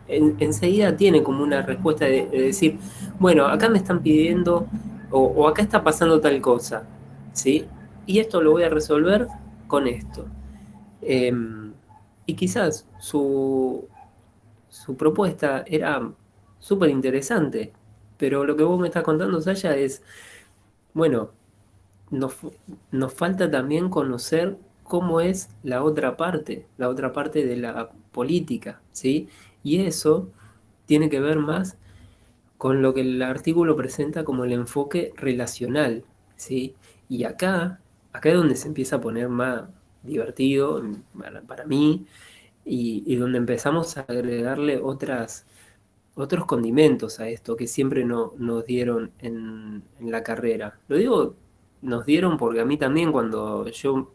enseguida tiene como una respuesta de decir, bueno, acá me están pidiendo o acá está pasando tal cosa, ¿sí? Y esto lo voy a resolver con esto. Eh, y quizás su propuesta era súper interesante, pero lo que vos me estás contando, Saya, es, bueno, nos, nos falta también conocer cómo es la otra parte de la política, ¿sí? Y eso tiene que ver más con lo que el artículo presenta como el enfoque relacional, ¿sí? Y acá es donde se empieza a poner más divertido para mí y donde empezamos a agregarle otros condimentos a esto que siempre nos dieron en la carrera. Lo digo, nos dieron porque a mí también cuando yo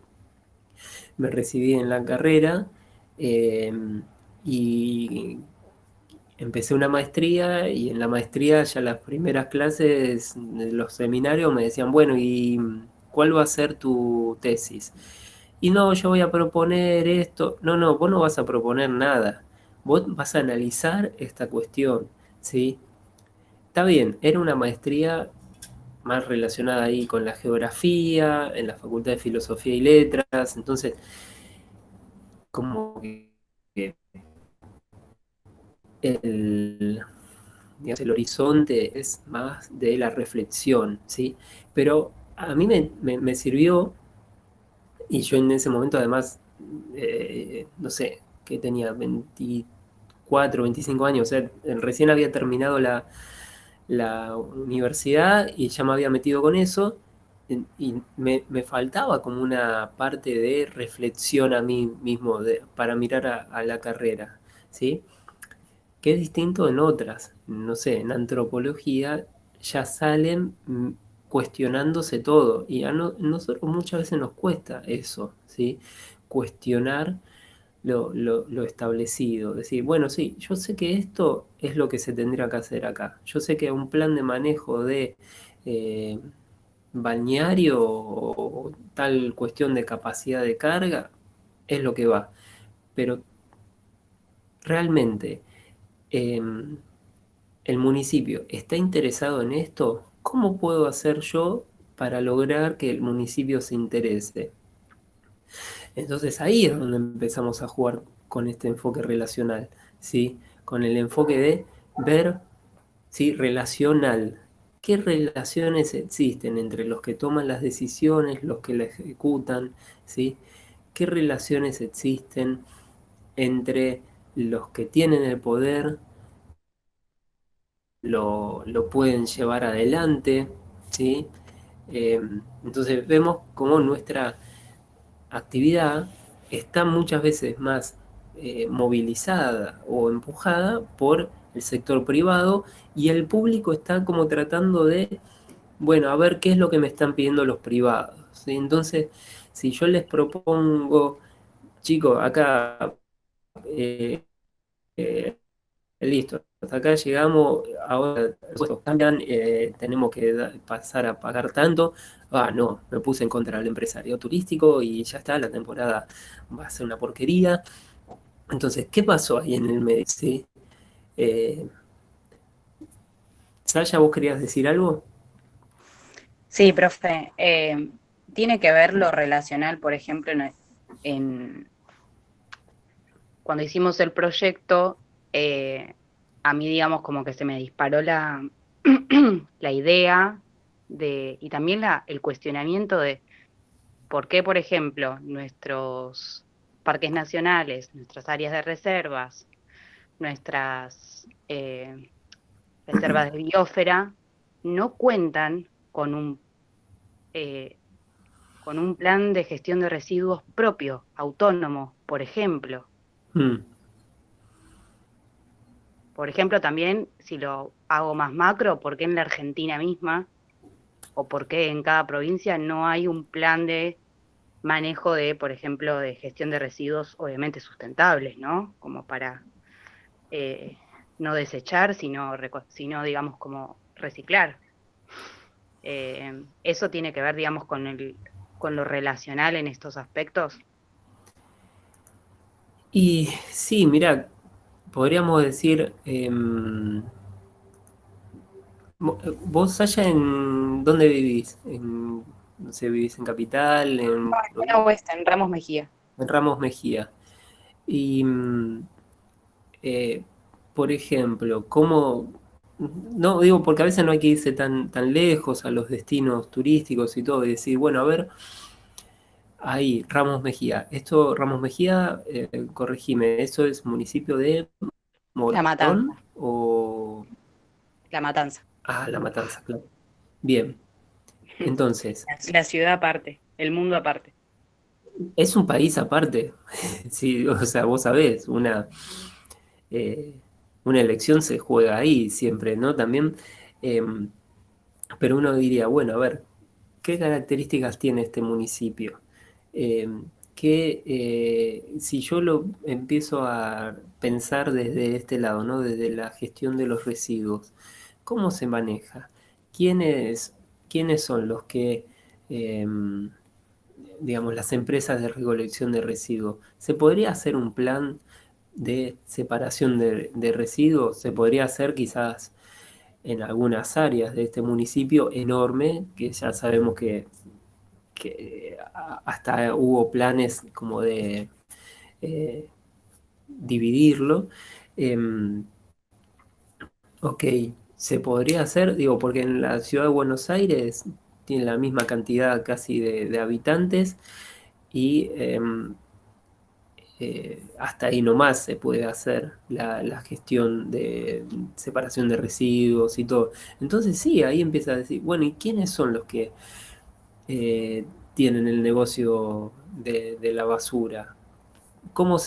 me recibí en la carrera eh, y empecé una maestría y en la maestría ya las primeras clases de los seminarios me decían, bueno, ¿y cuál va a ser tu tesis? Y no, yo voy a proponer esto. No, no, vos no vas a proponer nada. Vos vas a analizar esta cuestión, ¿sí? Está bien, era una maestría más relacionada ahí con la geografía, en la Facultad de Filosofía y Letras, entonces como que el, digamos, el horizonte es más de la reflexión, ¿sí? Pero a mí me sirvió, y yo en ese momento además, no sé, que tenía 24, 25 años, o sea, recién había terminado la universidad y ya me había metido con eso, y me faltaba como una parte de reflexión a mí mismo para mirar a la carrera, ¿sí? Que es distinto en otras, no sé, en antropología ya salen cuestionándose todo y nosotros muchas veces nos cuesta eso, ¿sí? Cuestionar lo establecido, decir, bueno, sí, yo sé que esto es lo que se tendría que hacer acá, yo sé que un plan de manejo de eh, balneario o tal cuestión de capacidad de carga es lo que va, pero realmente em, el municipio está interesado en esto, ¿cómo puedo hacer yo para lograr que el municipio se interese? Entonces ahí es donde empezamos a jugar con este enfoque relacional, ¿sí? Con el enfoque de ver, ¿sí? Relacional. ¿Qué relaciones existen entre los que toman las decisiones, los que las ejecutan, ¿sí? ¿Qué relaciones existen entre los que tienen el poder, lo pueden llevar adelante, ¿sí? Eh, entonces vemos cómo nuestra actividad está muchas veces más movilizada o empujada por el sector privado y el público está como tratando de, bueno, a ver qué es lo que me están pidiendo los privados, ¿sí? Entonces, si yo les propongo, chicos, acá eh, eh, listo, hasta acá llegamos, ahora los impuestos cambian, tenemos que pasar a pagar tanto. Ah, no, me puse en contra del empresario turístico y ya está, la temporada va a ser una porquería. Entonces, ¿qué pasó ahí en el medio? ¿Sí? Eh, Sasha, ¿vos querías decir algo? Sí, profe. Tiene que ver lo relacional, por ejemplo, en- cuando hicimos el proyecto, a mí, digamos, como que se me disparó la idea y también el cuestionamiento de por qué, por ejemplo, nuestros parques nacionales, nuestras áreas de reservas, nuestras reservas de biosfera, no cuentan eh, con un plan de gestión de residuos propio, autónomo, por ejemplo. Mm, Por ejemplo, también, si lo hago más macro, ¿por qué en la Argentina misma o por qué en cada provincia no hay un plan de manejo de, por ejemplo, de gestión de residuos obviamente sustentables, ¿no? Como para eh, no desechar, sino, digamos, como reciclar. Eso tiene que ver, digamos, con lo relacional en estos aspectos. Y sí, mira, podríamos decir, vos allá en dónde vivís, no sé, vivís en Capital, Zona Oeste, en Ramos Mejía. en Ramos Mejía. Y, eh, por ejemplo, ¿cómo? No, digo, porque a veces no hay que irse tan lejos a los destinos turísticos y todo, y decir, bueno, a ver, ahí, Ramos Mejía. Esto, Ramos Mejía, corregime, ¿eso es municipio de La Morón Matanza. o...? La Matanza. Ah, La Matanza, claro. Bien, entonces, La ciudad aparte, el mundo aparte. es un país aparte. Sí, o sea, vos sabés, eh, una elección se juega ahí siempre, ¿no? También, em, pero uno diría, bueno, a ver, ¿qué características tiene este municipio? Si yo lo empiezo a pensar desde este lado, ¿no? Desde la gestión de los residuos, ¿cómo se maneja? ¿Quiénes, quiénes son los que, digamos, las empresas de recolección de residuos? ¿Se podría hacer un plan de separación de residuos? ¿Se podría hacer quizás en algunas áreas de este municipio enorme, que ya sabemos que hasta hubo planes como de eh, dividirlo? Em, ok, se podría hacer, digo, porque en la ciudad de Buenos Aires tiene la misma cantidad casi de habitantes y hasta ahí nomás se puede hacer la gestión de separación de residuos y todo. Entonces sí, ahí empieza a decir, bueno, ¿y quiénes son los que eh, tienen el negocio de la basura? ¿Cómo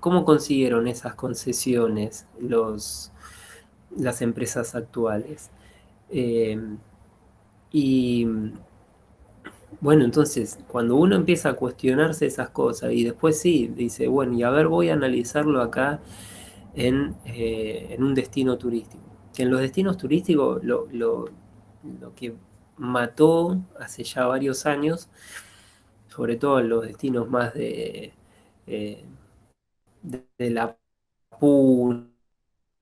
cómo consiguieron esas concesiones las empresas actuales? Eh, y bueno, entonces, cuando uno empieza a cuestionarse esas cosas y después sí, dice, bueno, y a ver, voy a analizarlo acá en un destino turístico. Que en los destinos turísticos lo que mató hace ya varios años, sobre todo en los destinos más eh, de la Puna,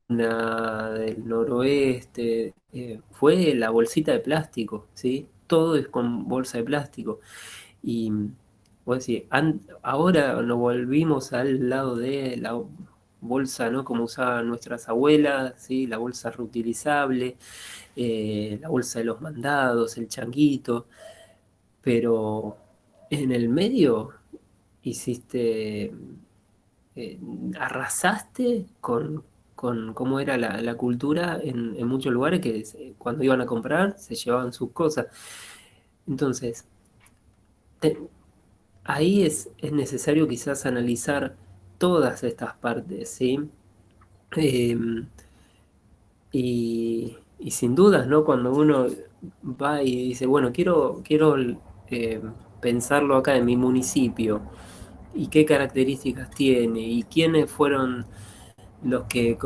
del noroeste, fue la bolsita de plástico, ¿sí? Todo es con bolsa de plástico. Y vos decís, ahora nos volvimos al lado de la bolsa, ¿no? Como usaban nuestras abuelas, ¿sí? La bolsa reutilizable, la bolsa de los mandados, el changuito, pero en el medio hiciste, eh, arrasaste con cómo era la cultura en muchos lugares que cuando iban a comprar se llevaban sus cosas. Entonces, te- ahí es necesario quizás analizar todas estas partes, ¿sí? Eh, y sin dudas, ¿no? Cuando uno va y dice, bueno, quiero eh, pensarlo acá en mi municipio, y qué características tiene, y quiénes fueron los que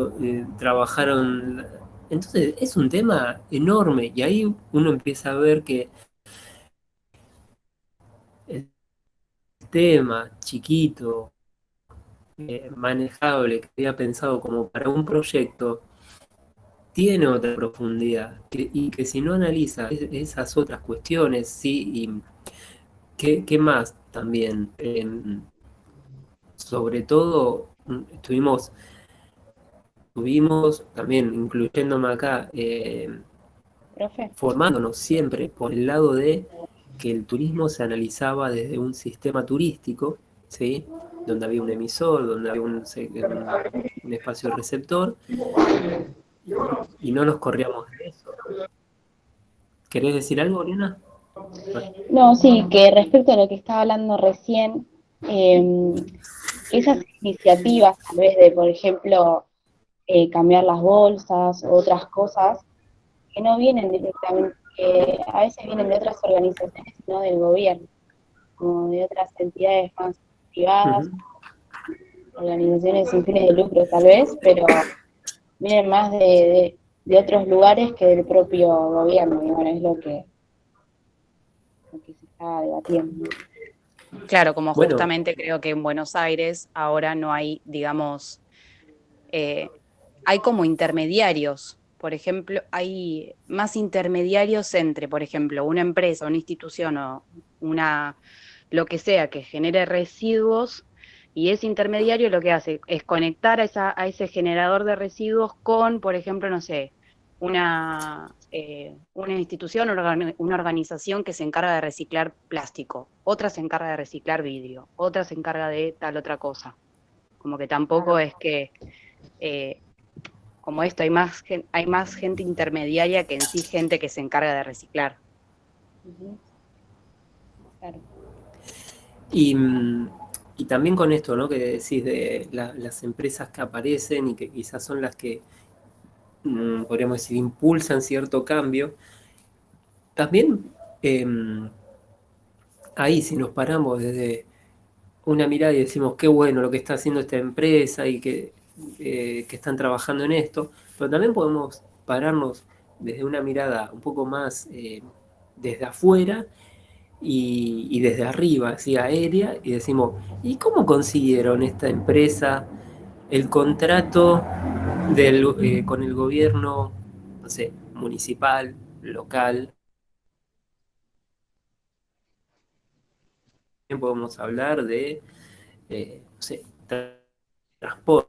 trabajaron. Entonces, es un tema enorme, y ahí uno empieza a ver que el tema chiquito, manejable, que había pensado como para un proyecto, tiene otra profundidad, y que si no analiza esas otras cuestiones, ¿sí? Y qué más también. Sobre todo, estuvimos también, incluyéndome acá, Profe. formándonos siempre por el lado de que el turismo se analizaba desde un sistema turístico, ¿sí? Donde había un emisor, donde había un espacio receptor, y no nos corríamos de eso. ¿Querés decir algo, Oriana? No, sí, que respecto a lo que estaba hablando recién, eh, esas iniciativas, tal vez de, por ejemplo, cambiar las bolsas o otras cosas, que no vienen directamente, que a veces vienen de otras organizaciones, no del gobierno, como de otras entidades más privadas, Ujú. organizaciones sin fines de lucro tal vez, pero vienen más de otros lugares que del propio gobierno, y bueno, es lo que se está debatiendo. Claro, como Bueno, justamente creo que en Buenos Aires ahora no hay, digamos, hay como intermediarios. Por ejemplo, hay más intermediarios entre, por ejemplo, una empresa, una institución o una, lo que sea que genere residuos, y ese intermediario lo que hace es conectar a ese generador de residuos con, por ejemplo, no sé, una institución, una organización que se encarga de reciclar plástico, otra se encarga de reciclar vidrio, otra se encarga de tal otra cosa. Como que tampoco es que eh, como esto, hay más gente intermediaria que en sí gente que se encarga de reciclar. Ujú. Claro. Y, y también con esto, ¿no? Que decís de las empresas que aparecen y que quizás son las que, podríamos decir, impulsan cierto cambio. También ahí si nos paramos desde una mirada y decimos qué bueno lo que está haciendo esta empresa y que están trabajando en esto, pero también podemos pararnos desde una mirada un poco más desde afuera y desde arriba, así aérea, y decimos, ¿y cómo consiguieron esta empresa el contrato con el gobierno, no sé, municipal, local? También podemos hablar de, no sé, transporte.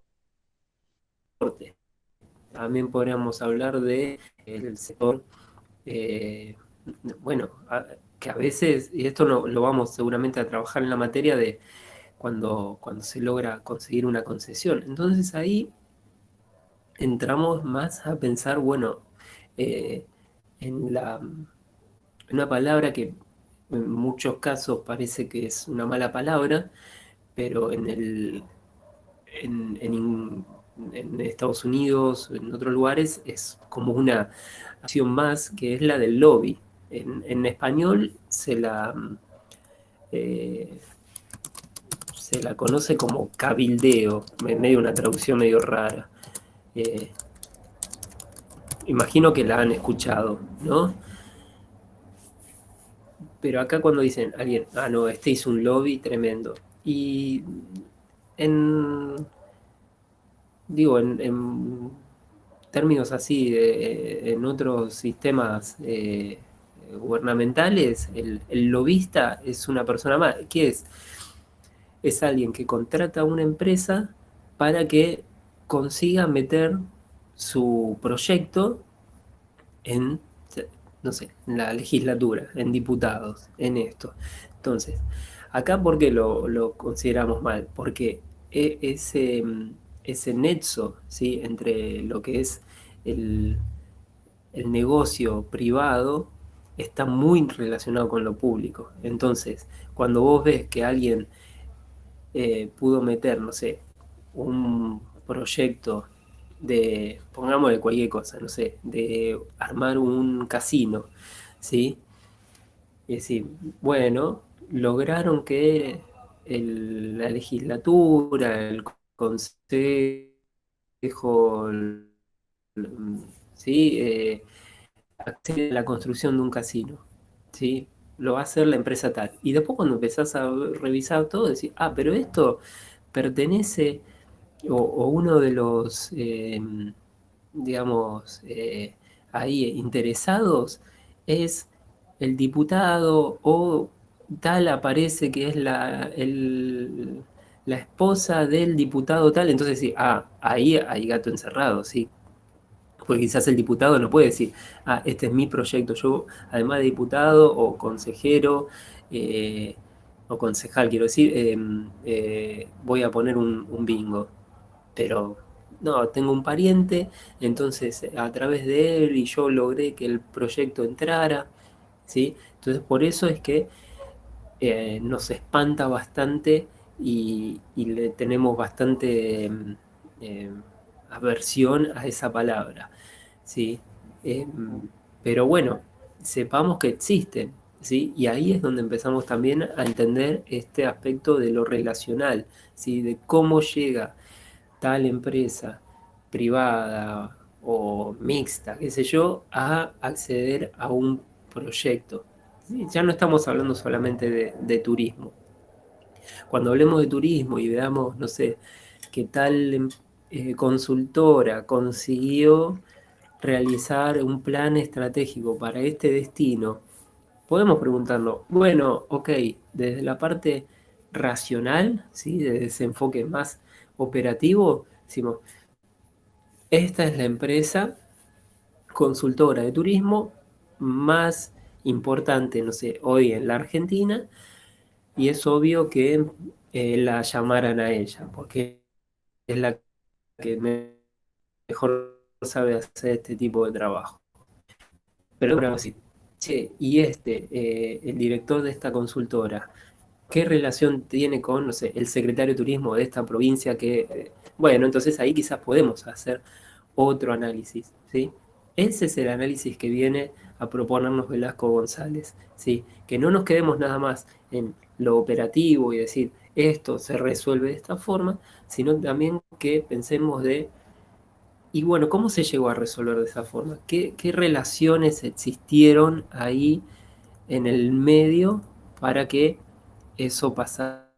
También podríamos hablar de el sector, eh, bueno, que a veces, y esto lo vamos seguramente a trabajar en la materia de cuando se logra conseguir una concesión. Entonces ahí entramos más a pensar, bueno, eh, en una palabra que en muchos casos parece que es una mala palabra, pero en Estados Unidos, en otros lugares, es como una acción más que es la del lobby. En español eh, se la conoce como cabildeo, medio una traducción medio rara. Eh, Imagino que la han escuchado, ¿no? Pero acá cuando dicen alguien, ah, no, este hizo un lobby tremendo. Y en, digo, en términos así, en otros sistemas gubernamentales, el lobista es una persona más. ¿Qué es? Es alguien que contrata a una empresa para que consiga meter su proyecto en, no sé, en la legislatura, en diputados, en esto. Entonces, acá, ¿por qué lo consideramos mal? Porque ese nexo, ¿sí? Entre lo que es el, el negocio privado está muy relacionado con lo público. Entonces, cuando vos ves que alguien pudo meter, no sé, un proyecto de, pongámosle cualquier cosa, no sé, de armar un casino, ¿sí? Y decir, bueno, lograron que la legislatura, el consejo, ¿sí? Accede a la construcción de un casino, ¿sí? Lo va a hacer la empresa tal. Y después cuando empezás a revisar todo, decís, ah, pero esto pertenece, o uno de los, digamos, ahí interesados es el diputado o tal aparece que es la esposa del diputado tal, entonces sí, ah, ahí hay gato encerrado, sí. Porque quizás el diputado no puede decir, ah, este es mi proyecto, yo además de diputado o consejero, eh, o concejal, quiero decir, voy a poner un bingo. Pero no, tengo un pariente, entonces a través de él y yo logré que el proyecto entrara, ¿sí? Entonces por eso es que nos espanta bastante y le tenemos bastante eh, aversión a esa palabra, ¿sí? Eh, pero bueno, sepamos que existen, ¿sí? Y ahí es donde empezamos también a entender este aspecto de lo relacional, ¿sí? De cómo llega tal empresa privada o mixta, qué sé yo, a acceder a un proyecto. Sí, ya no estamos hablando solamente de turismo. Cuando hablemos de turismo y veamos, no sé, qué tal consultora consiguió realizar un plan estratégico para este destino, podemos preguntarnos, bueno, ok, desde la parte racional, ¿sí? Desde ese enfoque más operativo, decimos, esta es la empresa consultora de turismo más importante, no sé, hoy en la Argentina, y es obvio que la llamaran a ella, porque es la que mejor sabe hacer este tipo de trabajo. Pero bueno, sí, che, y el director de esta consultora, ¿qué relación tiene con, no sé, el secretario de turismo de esta provincia bueno, entonces ahí quizás podemos hacer otro análisis, ¿sí? Ese es el análisis que viene a proponernos Velasco González, ¿sí? Que no nos quedemos nada más en lo operativo y decir, esto se resuelve de esta forma, sino también que pensemos y bueno, ¿cómo se llegó a resolver de esa forma? ¿Qué relaciones existieron ahí en el medio para que eso pasara?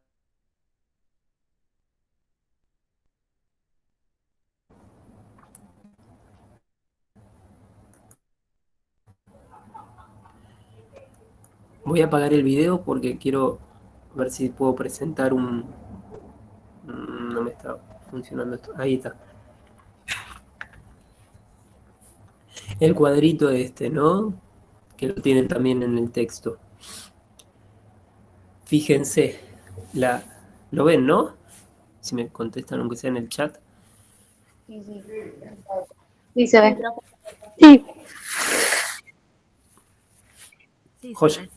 Voy a apagar el video porque quiero ver si puedo presentar no me está funcionando esto. Ahí está. El cuadrito ¿no? Que lo tienen también en el texto. Fíjense, lo ven, ¿no? Si me contestan aunque sea en el chat. Sí, sí. Sí, se ve. Sí, se Joya. ve.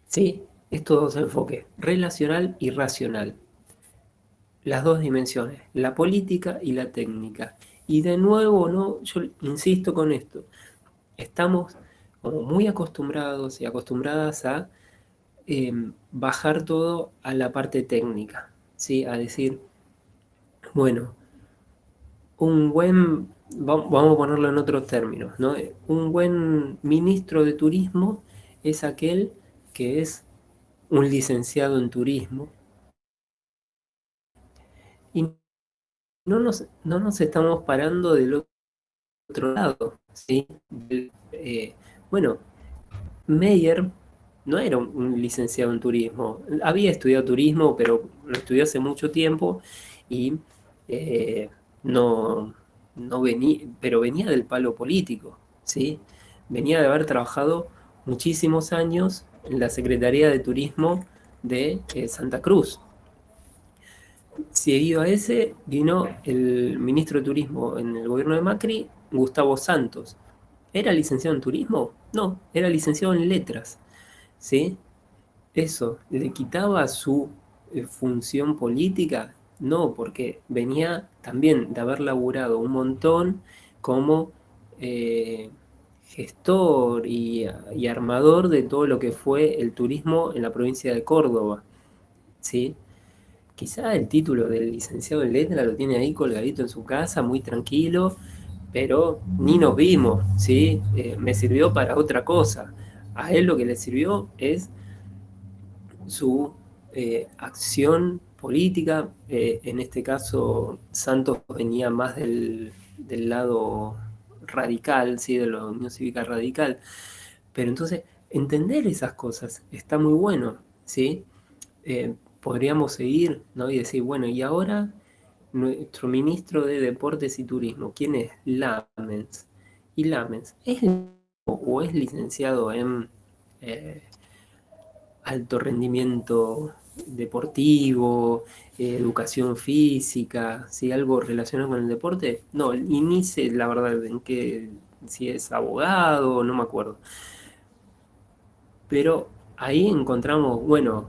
¿Sí? Estos dos enfoques, relacional y racional. Las dos dimensiones, la política y la técnica. Y de nuevo, ¿no? Yo insisto con esto, estamos como muy acostumbrados y acostumbradas a bajar todo a la parte técnica, ¿sí? A decir, bueno, vamos a ponerlo en otros términos, ¿no? Un buen ministro de turismo es aquel que es un licenciado en turismo y no nos estamos parando del otro lado, ¿sí? Bueno, Meyer no era un licenciado en turismo, había estudiado turismo, pero lo estudió hace mucho tiempo y eh, no, no venía, pero venía del palo político, ¿sí? Venía de haber trabajado muchísimos años en la Secretaría de Turismo de Santa Cruz. Seguido a ese, vino el ministro de Turismo en el gobierno de Macri, Gustavo Santos. ¿Era licenciado en turismo? No, era licenciado en letras, ¿sí? ¿Eso le quitaba su función política? No, porque venía también de haber laburado un montón como eh, gestor y armador de todo lo que fue el turismo en la provincia de Córdoba, ¿sí? Quizá el título del licenciado en letras lo tiene ahí colgadito en su casa, muy tranquilo, pero ni nos vimos, ¿sí? Me sirvió para otra cosa. A él lo que le sirvió es su acción política. En este caso, Santos venía más del lado radical, ¿sí? De la Unión Cívica Radical. Pero entonces, entender esas cosas está muy bueno, ¿sí? Podríamos seguir, ¿no? Y decir, bueno, y ahora nuestro ministro de Deportes y Turismo, ¿quién es? Lamens. ¿Y Lamens es o es licenciado en eh, alto rendimiento deportivo, educación física, si algo relacionado con el deporte? No, y ni sé la verdad en qué, si es abogado, no me acuerdo. Pero ahí encontramos, bueno,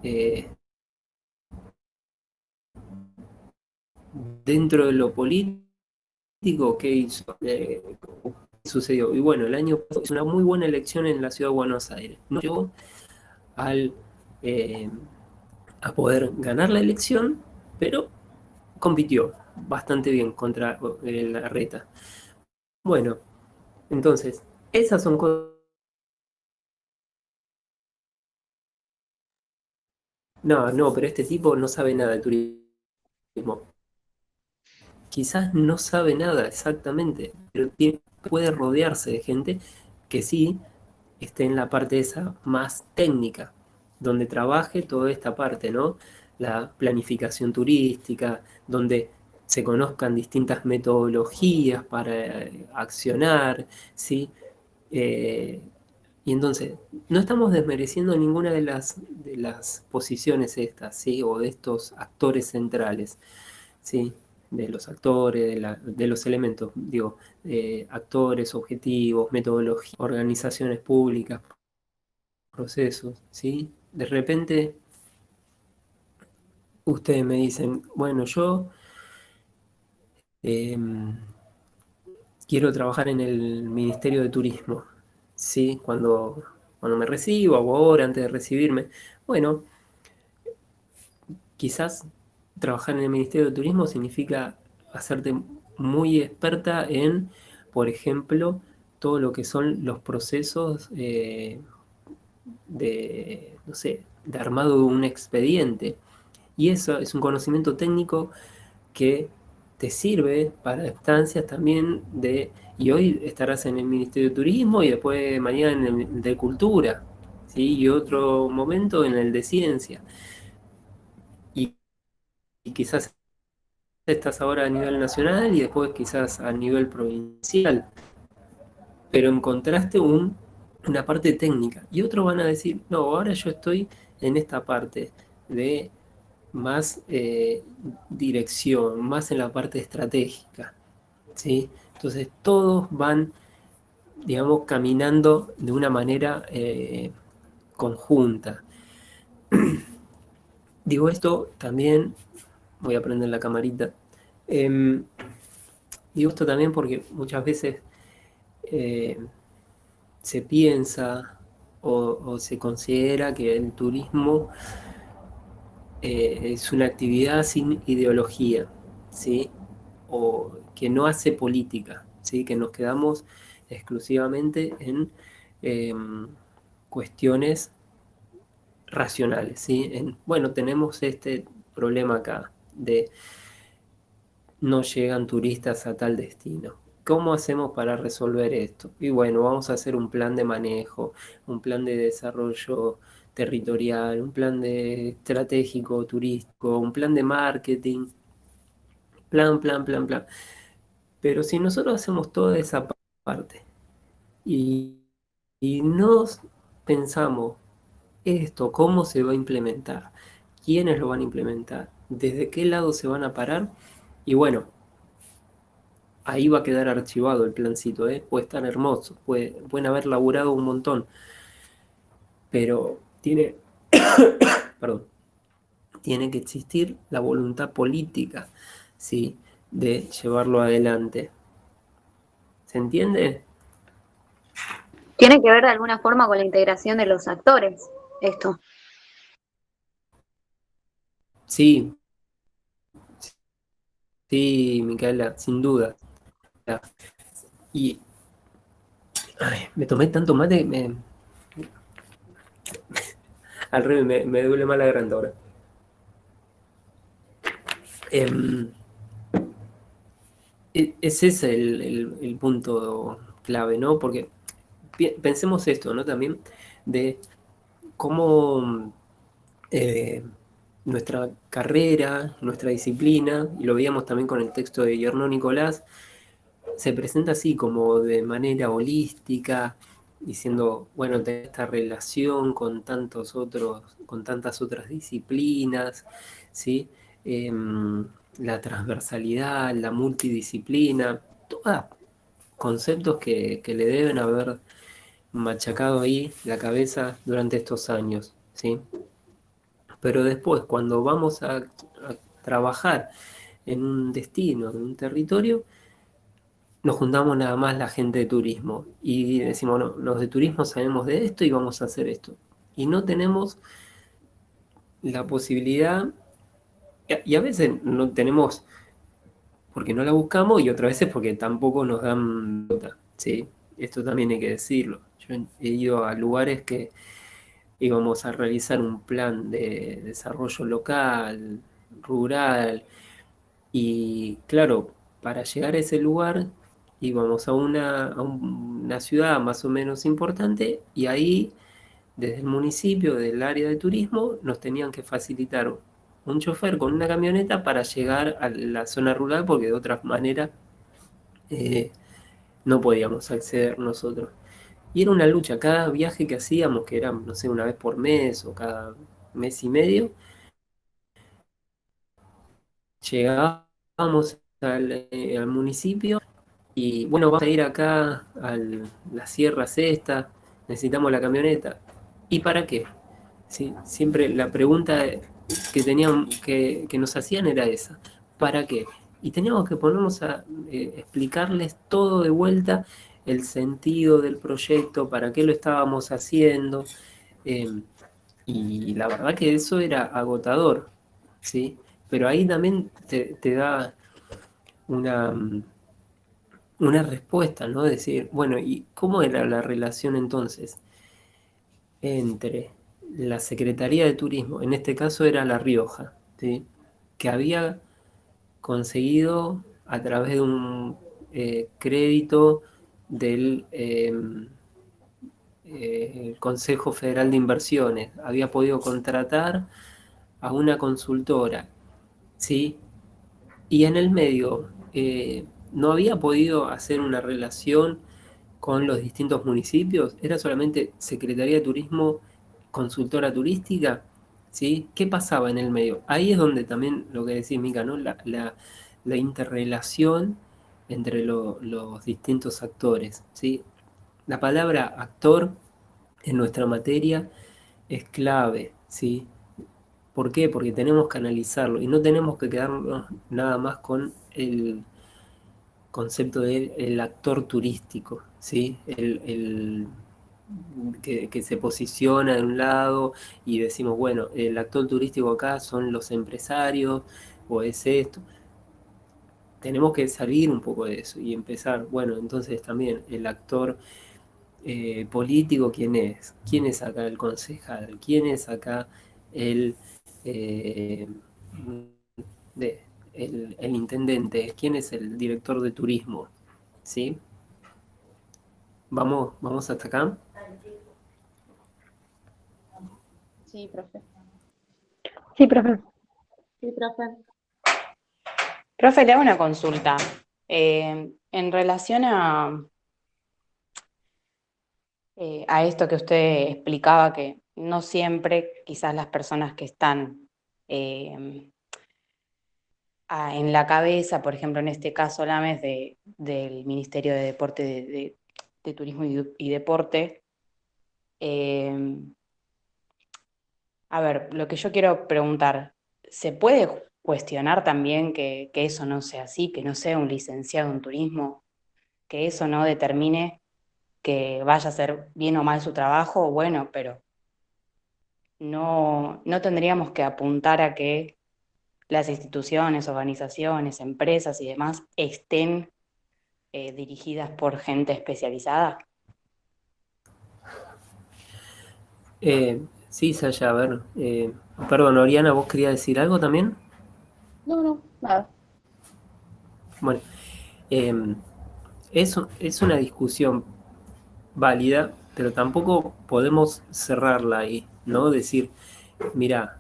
eh, dentro de lo político, ¿qué hizo? Sucedió. Y bueno, el año pasado hizo una muy buena elección en la ciudad de Buenos Aires. No llegó al, eh, a poder ganar la elección, pero compitió bastante bien contra la reta. Bueno, entonces, esas son cosas. No, no, pero este tipo no sabe nada de turismo. Quizás no sabe nada exactamente, pero puede rodearse de gente que sí esté en la parte esa más técnica, donde trabaje toda esta parte, ¿no? La planificación turística, donde se conozcan distintas metodologías para accionar, ¿sí? Eh, y entonces, no estamos desmereciendo ninguna de las posiciones estas, ¿sí? O de estos actores centrales, ¿sí? De los actores, de los elementos, digo, actores, objetivos, metodología, organizaciones públicas, procesos, ¿sí? De repente ustedes me dicen, bueno, yo quiero trabajar en el Ministerio de Turismo, ¿sí? Cuando me recibo, o ahora, antes de recibirme, bueno, quizás trabajar en el Ministerio de Turismo significa hacerte muy experta en, por ejemplo, todo lo que son los procesos de, no sé, de armado de un expediente. Y eso es un conocimiento técnico que te sirve para estancias también y hoy estarás en el Ministerio de Turismo y después mañana en el de Cultura, ¿sí? Y otro momento en el de Ciencia. Y, y quizás estás ahora a nivel nacional y después quizás a nivel provincial, pero encontraste una parte técnica. Y otros van a decir, no, ahora yo estoy en esta parte de más dirección, más en la parte estratégica, ¿sí? Entonces todos van, digamos, caminando de una manera conjunta. Digo esto también, voy a prender la camarita, em, digo esto también porque muchas veces eh, se piensa o se considera que el turismo es una actividad sin ideología, ¿sí? O que no hace política, ¿sí? Que nos quedamos exclusivamente en eh, cuestiones racionales, ¿sí? Bueno, tenemos este problema acá de no llegan turistas a tal destino. ¿Cómo hacemos para resolver esto? Y bueno, vamos a hacer un plan de manejo, un plan de desarrollo territorial, un plan de estratégico turístico, un plan de marketing, plan. Pero si nosotros hacemos toda esa parte y, y nos pensamos esto, cómo se va a implementar, quiénes lo van a implementar, desde qué lado se van a parar, y bueno, ahí va a quedar archivado el plancito, ¿eh? Puede estar hermoso, pueden haber laburado un montón, pero perdón, tiene que existir la voluntad política, ¿sí? De llevarlo adelante. ¿Se entiende? Tiene que ver de alguna forma con la integración de los actores, esto. Sí, sí, Micaela, sin duda. Y ay, me tomé tanto mate, al revés, me duele más la garganta ahora. Em, ese es el punto clave, ¿no? Porque pensemos esto, ¿no? También de cómo eh, nuestra carrera, nuestra disciplina, y lo veíamos también con el texto de Guillermo Nicolás, se presenta así como de manera holística, diciendo, bueno, tener esta relación con con tantas otras disciplinas, ¿sí? La transversalidad, la multidisciplina, todos conceptos que le deben haber machacado ahí la cabeza durante estos años, ¿sí? Pero después, cuando vamos a trabajar en un destino, en un territorio, nos juntamos nada más la gente de turismo y decimos, no, los de turismo sabemos de esto y vamos a hacer esto. Y no tenemos la posibilidad, y a veces no tenemos porque no la buscamos y otras veces porque tampoco nos dan pelota, ¿sí? Esto también hay que decirlo. Yo he ido a lugares que íbamos a realizar un plan de desarrollo local, rural, y claro, para llegar a ese lugar íbamos a una ciudad más o menos importante y ahí, desde el municipio, del área de turismo, nos tenían que facilitar un chofer con una camioneta para llegar a la zona rural porque de otra manera eh, no podíamos acceder nosotros. Y era una lucha, cada viaje que hacíamos, que era, no sé, una vez por mes o cada mes y medio, llegábamos vamos al municipio y bueno, vamos a ir acá a las sierras esta, necesitamos la camioneta. ¿Y para qué? ¿Sí? Siempre la pregunta que nos hacían era esa, ¿para qué? Y teníamos que ponernos a explicarles todo de vuelta, el sentido del proyecto, para qué lo estábamos haciendo, y la verdad que eso era agotador, ¿sí? Pero ahí también te da una, una respuesta, ¿no? Decir, bueno, ¿y cómo era la relación entonces entre la Secretaría de Turismo, en este caso era La Rioja, ¿sí? Que había conseguido a través de un crédito del Consejo Federal de Inversiones, había podido contratar a una consultora, ¿sí? Y en el medio no había podido hacer una relación con los distintos municipios, era solamente Secretaría de Turismo, consultora turística, ¿sí? ¿Qué pasaba en el medio? Ahí es donde también lo que decís, Mica, ¿no? La interrelación entre los distintos actores, ¿sí? La palabra actor en nuestra materia es clave, ¿sí? ¿Por qué? Porque tenemos que analizarlo y no tenemos que quedarnos nada más con el concepto del actor turístico, ¿sí? Que se posiciona de un lado y decimos, bueno, el actor turístico acá son los empresarios o es esto. Tenemos que salir un poco de eso y empezar, bueno, entonces también el actor político, ¿quién es? ¿Quién es acá el concejal? ¿Quién es acá el, eh, el intendente? ¿Quién es el director de turismo? ¿Sí? Vamos hasta acá. Sí, profe. Sí, profe. Sí, profe. Profe, le hago una consulta. En relación a esto que usted explicaba, que no siempre quizás las personas que están eh, en la cabeza, por ejemplo, en este caso Lames, del Ministerio de Deporte, de Turismo y Deporte, eh, a ver, lo que yo quiero preguntar, ¿se puede cuestionar también que eso no sea así, que no sea un licenciado en turismo, que eso no determine que vaya a hacer bien o mal su trabajo? Bueno, pero no tendríamos que apuntar a que las instituciones, organizaciones, empresas y demás estén dirigidas por gente especializada. Sí, Saya, a ver. Perdón, Oriana, ¿vos querías decir algo también? No, nada. Bueno, eh, es una discusión válida, pero tampoco podemos cerrarla ahí, ¿no? Decir, mira,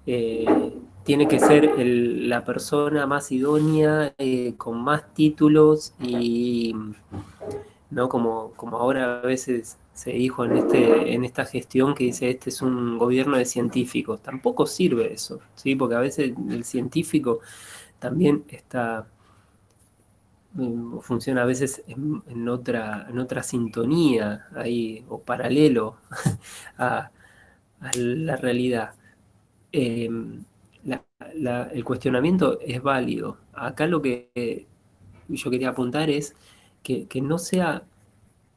tiene que ser la persona más idónea, con más títulos y ¿no? Como ahora a veces se dijo en esta gestión que dice este es un gobierno de científicos. Tampoco sirve eso, ¿sí? Porque a veces el científico también funciona a veces en otra sintonía ahí, o paralelo a, a la realidad. Eh, el cuestionamiento es válido. Acá lo que yo quería apuntar es que no sea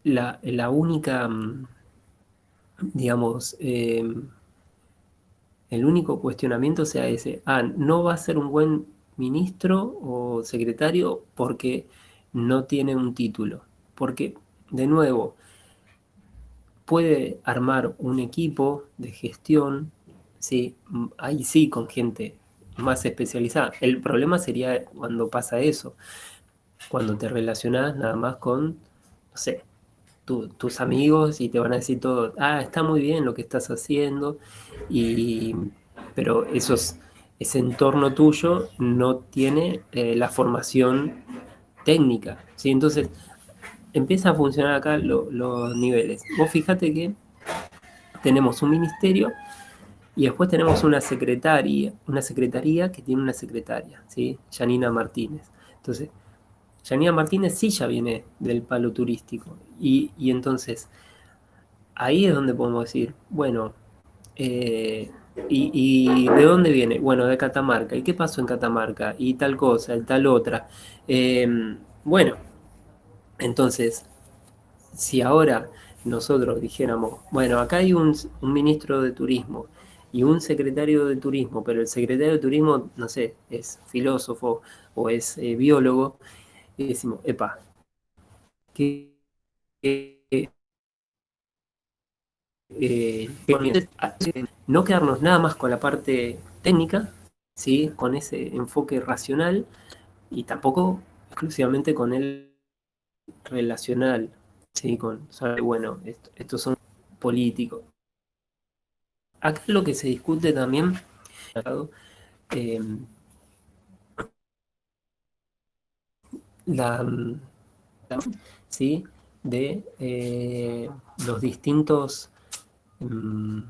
la única, digamos, el único cuestionamiento sea ese, no va a ser un buen ministro o secretario porque no tiene un título. Porque, de nuevo, puede armar un equipo de gestión, sí, ahí sí, con gente más especializada. El problema sería cuando pasa eso, cuando te relacionas nada más con, no sé, tus amigos y te van a decir todo, está muy bien lo que estás haciendo, y, pero ese entorno tuyo no tiene la formación técnica, ¿sí? Entonces empieza a funcionar acá los niveles. Vos fíjate que tenemos un ministerio Y después tenemos una secretaría que tiene una secretaria, ¿sí? Janina Martínez. Entonces, Janina Martínez sí ya viene del palo turístico. Y entonces, ahí es donde podemos decir, bueno, y de dónde viene? Bueno, de Catamarca. ¿Y qué pasó en Catamarca? Y tal cosa, y tal otra. Bueno, entonces, si ahora nosotros dijéramos, bueno, acá hay un ministro de turismo y un secretario de turismo, pero el secretario de turismo, no sé, es filósofo o es biólogo, y decimos, epa, que no quedarnos nada más con la parte técnica, ¿sí? Con ese enfoque racional y tampoco exclusivamente con el relacional, ¿sí? Con, saber, bueno, estos son políticos. Acá lo que se discute también, eh, la, ¿sí? De los distintos mm,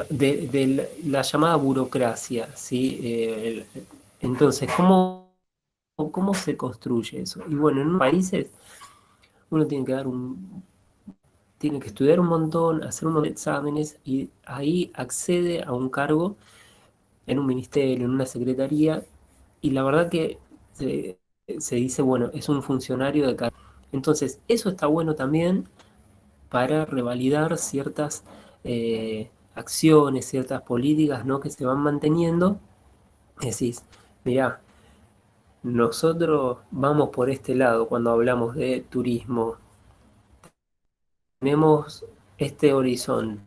de la llamada burocracia, ¿sí? Entonces, ¿cómo se construye eso? Y bueno, en unos países uno tiene que estudiar un montón, hacer un montón de exámenes y ahí accede a un cargo en un ministerio, en una secretaría, y la verdad que se dice, bueno, es un funcionario de cargo. Entonces, eso está bueno también para revalidar ciertas acciones, ciertas políticas, ¿no? Que se van manteniendo. Decís, mirá, nosotros vamos por este lado cuando hablamos de turismo, tenemos este horizonte,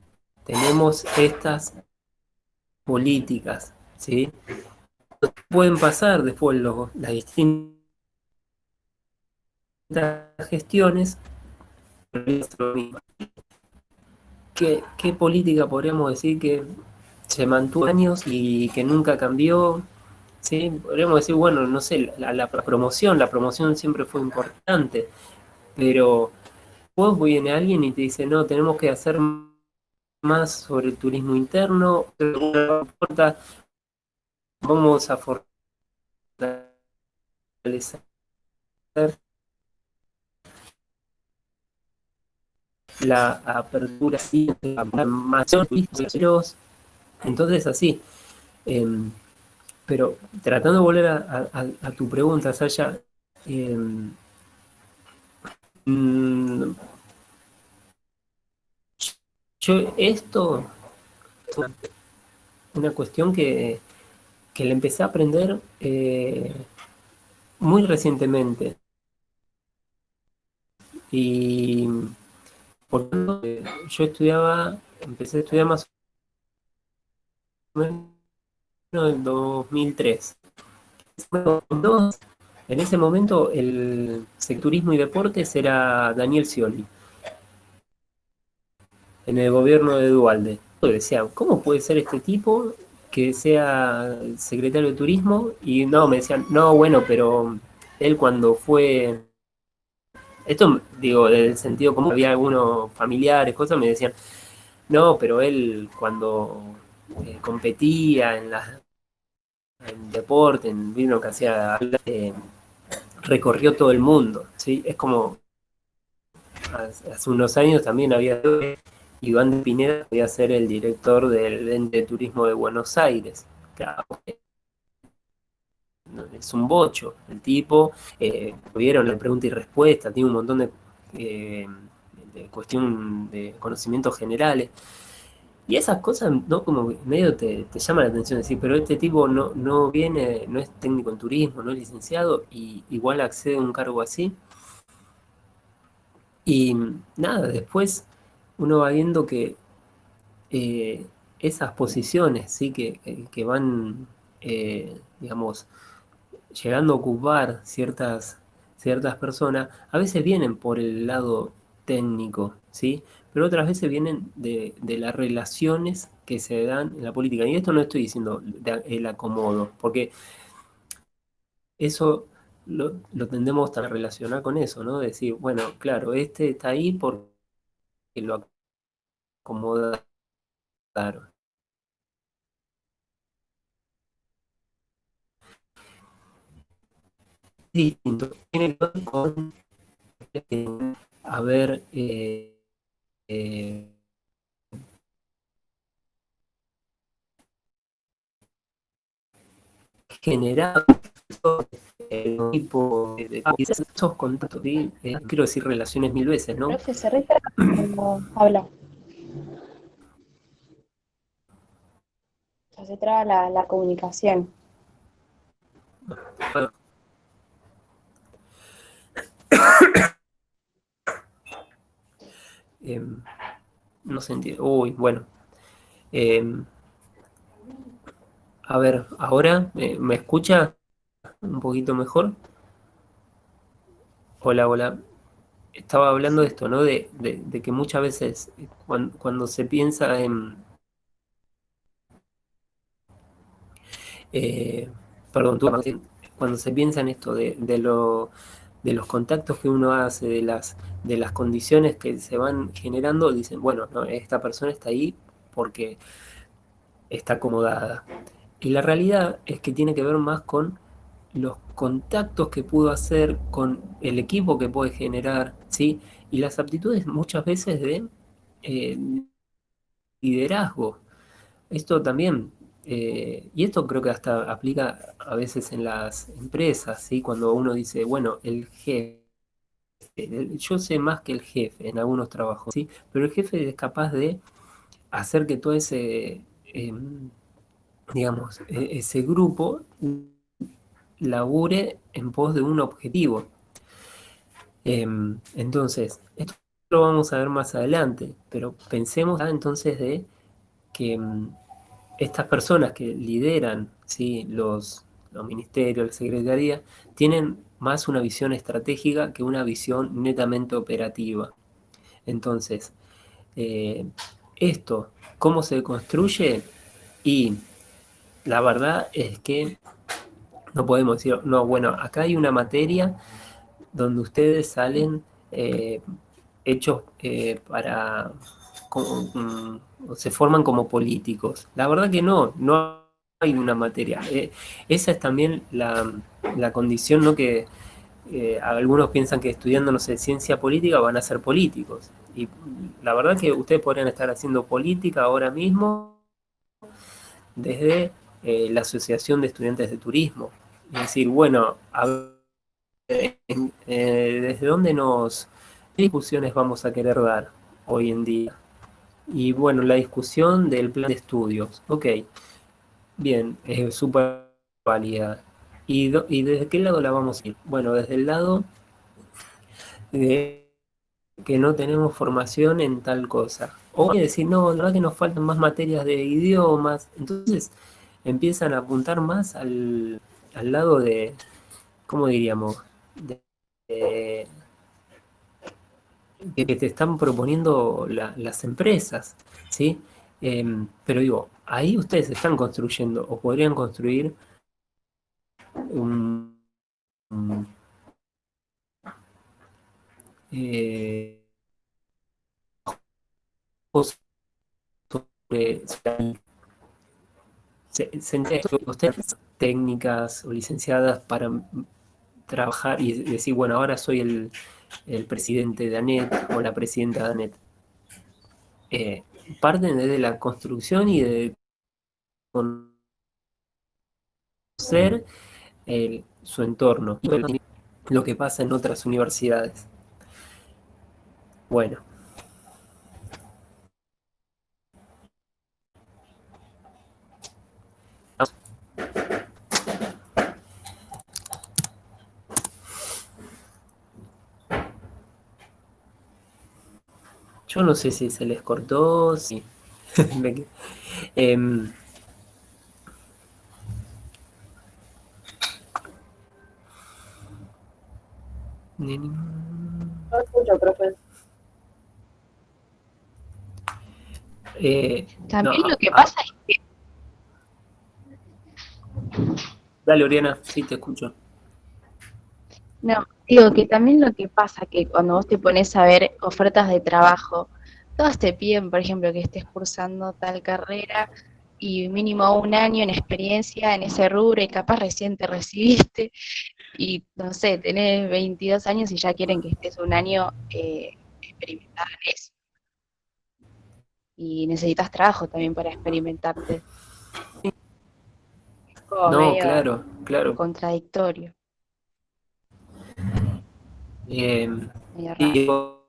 tenemos estas políticas, ¿sí? Pueden pasar después las distintas gestiones, pero es lo mismo. ¿Qué política podríamos decir que se mantuvo años y que nunca cambió? ¿Sí? Podríamos decir, bueno, no sé, la promoción siempre fue importante, pero vos viene alguien y te dice, no, tenemos que hacer más sobre el turismo interno, vamos a fortalecer la apertura y la más turísticos. Entonces, así. Eh, pero tratando de volver a tu pregunta, Sasha, eh, mm, yo esto es una cuestión que le empecé a aprender muy recientemente. Y por tanto, yo empecé a estudiar más o menos en 2003. En ese momento el secturismo y deportes era Daniel Scioli, en el gobierno de Dualde. Yo decía, ¿cómo puede ser este tipo que sea secretario de turismo? Y no, me decían, no, bueno, pero él cuando fue, esto digo, desde el sentido como había algunos familiares, cosas, me decían, no, pero él cuando competía en deporte, en vino que hacía, recorrió todo el mundo, ¿sí? Es como, hace unos años también había Iván de Pineda, podía ser el director del ente de turismo de Buenos Aires. Claro, es un bocho el tipo, tuvieron la pregunta y respuesta, tiene un montón de cuestión de conocimientos generales. Y esas cosas, ¿no? Como que medio te llama la atención decir, pero este tipo no viene, no es técnico en turismo, no es licenciado, y igual accede a un cargo así. Y nada, después uno va viendo que eh, esas posiciones, ¿sí? Que van, digamos, llegando a ocupar ciertas personas, a veces vienen por el lado técnico, ¿sí? Pero otras veces vienen de las relaciones que se dan en la política. Y esto no estoy diciendo el acomodo, porque eso lo tendemos a relacionar con eso, ¿no? Decir, bueno, claro, este está ahí porque lo acomoda Claro. Distinto. Tiene que ver con haber generado tipo de esos contactos, ¿sí? Quiero decir relaciones mil veces, ¿no? Profe, se retrasa cuando habla. O sea, se traba la comunicación. Bueno, no se entiende. Uy, bueno. A ver, ahora, ¿me escucha un poquito mejor? Hola, hola. Estaba hablando de esto, ¿no? De que muchas veces cuando se piensa en... perdón, tú, Martín, cuando se piensa en esto de los contactos que uno hace, de las condiciones que se van generando, dicen, bueno, no, esta persona está ahí porque está acomodada. Y la realidad es que tiene que ver más con los contactos que pudo hacer, con el equipo que puede generar, ¿sí? Y las aptitudes muchas veces de eh, liderazgo. Esto también, y esto creo que hasta aplica a veces en las empresas, ¿sí? Cuando uno dice, bueno, el jefe, yo sé más que el jefe en algunos trabajos, ¿sí? Pero el jefe es capaz de hacer que todo ese, digamos, ese grupo labure en pos de un objetivo. Entonces, esto lo vamos a ver más adelante, pero pensemos entonces de que estas personas que lideran, ¿sí? los ministerios, la secretaría, tienen más una visión estratégica que una visión netamente operativa. Entonces, eh, esto, ¿cómo se construye? Y la verdad es que no podemos decir, no, bueno, acá hay una materia donde ustedes salen hechos para, o se forman como políticos. La verdad que no, no hay una materia. Esa es también la condición, ¿no? Que algunos piensan que estudiando, no sé, ciencia política van a ser políticos. Y la verdad que ustedes podrían estar haciendo política ahora mismo desde la Asociación de Estudiantes de Turismo. Es decir, bueno, ¿desde dónde qué discusiones vamos a querer dar hoy en día? Y bueno, la discusión del plan de estudios. Ok, bien, es súper válida. ¿Y desde qué lado la vamos a ir? Bueno, desde el lado de que no tenemos formación en tal cosa. O decir, no, la verdad que nos faltan más materias de idiomas. Entonces empiezan a apuntar más al lado de, ¿cómo diríamos? De, que te están proponiendo las empresas, ¿sí? Pero digo, ahí ustedes están construyendo o podrían construir un, un, eh, sobre, ustedes técnicas o licenciadas para trabajar y decir, bueno, ahora soy el presidente de ANET o la presidenta de ANET. Parten desde la construcción y de conocer su entorno, lo que pasa en otras universidades. Bueno, yo no sé si se les cortó, si... Em, No escucho, profe. También no, lo que pasa es que dale, Oriana, sí te escucho. No, digo que también lo que pasa que cuando vos te pones a ver ofertas de trabajo, todos te piden, por ejemplo, que estés cursando tal carrera y mínimo un año en experiencia en ese rubro y capaz recién te recibiste y no sé, tenés 22 años y ya quieren que estés un año experimentada en eso. Y necesitas trabajo también para experimentarte. Es como No, medio claro, claro. contradictorio, Eh, medio raro. digo,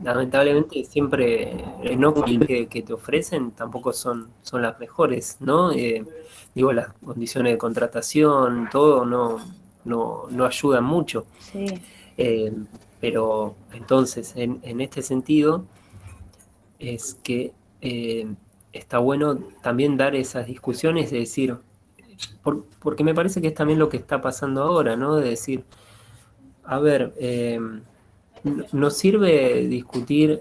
lamentablemente siempre no que te ofrecen tampoco son las mejores, ¿no? Digo, las condiciones de contratación, todo no ayudan mucho. Sí, Eh, pero entonces, en este sentido, es que está bueno también dar esas discusiones de decir, porque me parece que es también lo que está pasando ahora, ¿no? De decir, a ver, nos sirve discutir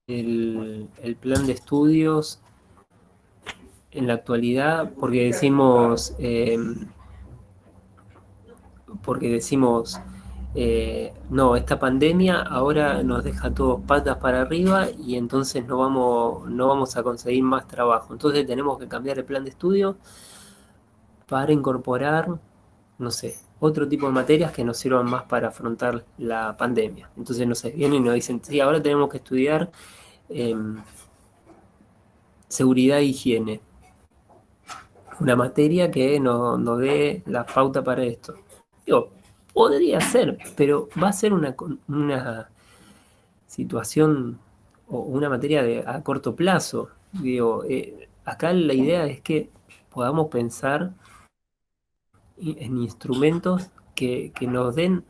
el plan de estudios en la actualidad porque decimos, no, esta pandemia ahora nos deja todos patas para arriba y entonces no vamos a conseguir más trabajo. Entonces tenemos que cambiar el plan de estudio para incorporar, no sé, otro tipo de materias que nos sirvan más para afrontar la pandemia. Entonces, no sé, vienen y nos dicen, sí, ahora tenemos que estudiar eh, seguridad e higiene, una materia que nos dé la pauta para esto. Digo, podría ser, pero va a ser una situación o una materia a corto plazo. Digo, acá la idea es que podamos pensar en instrumentos que nos den,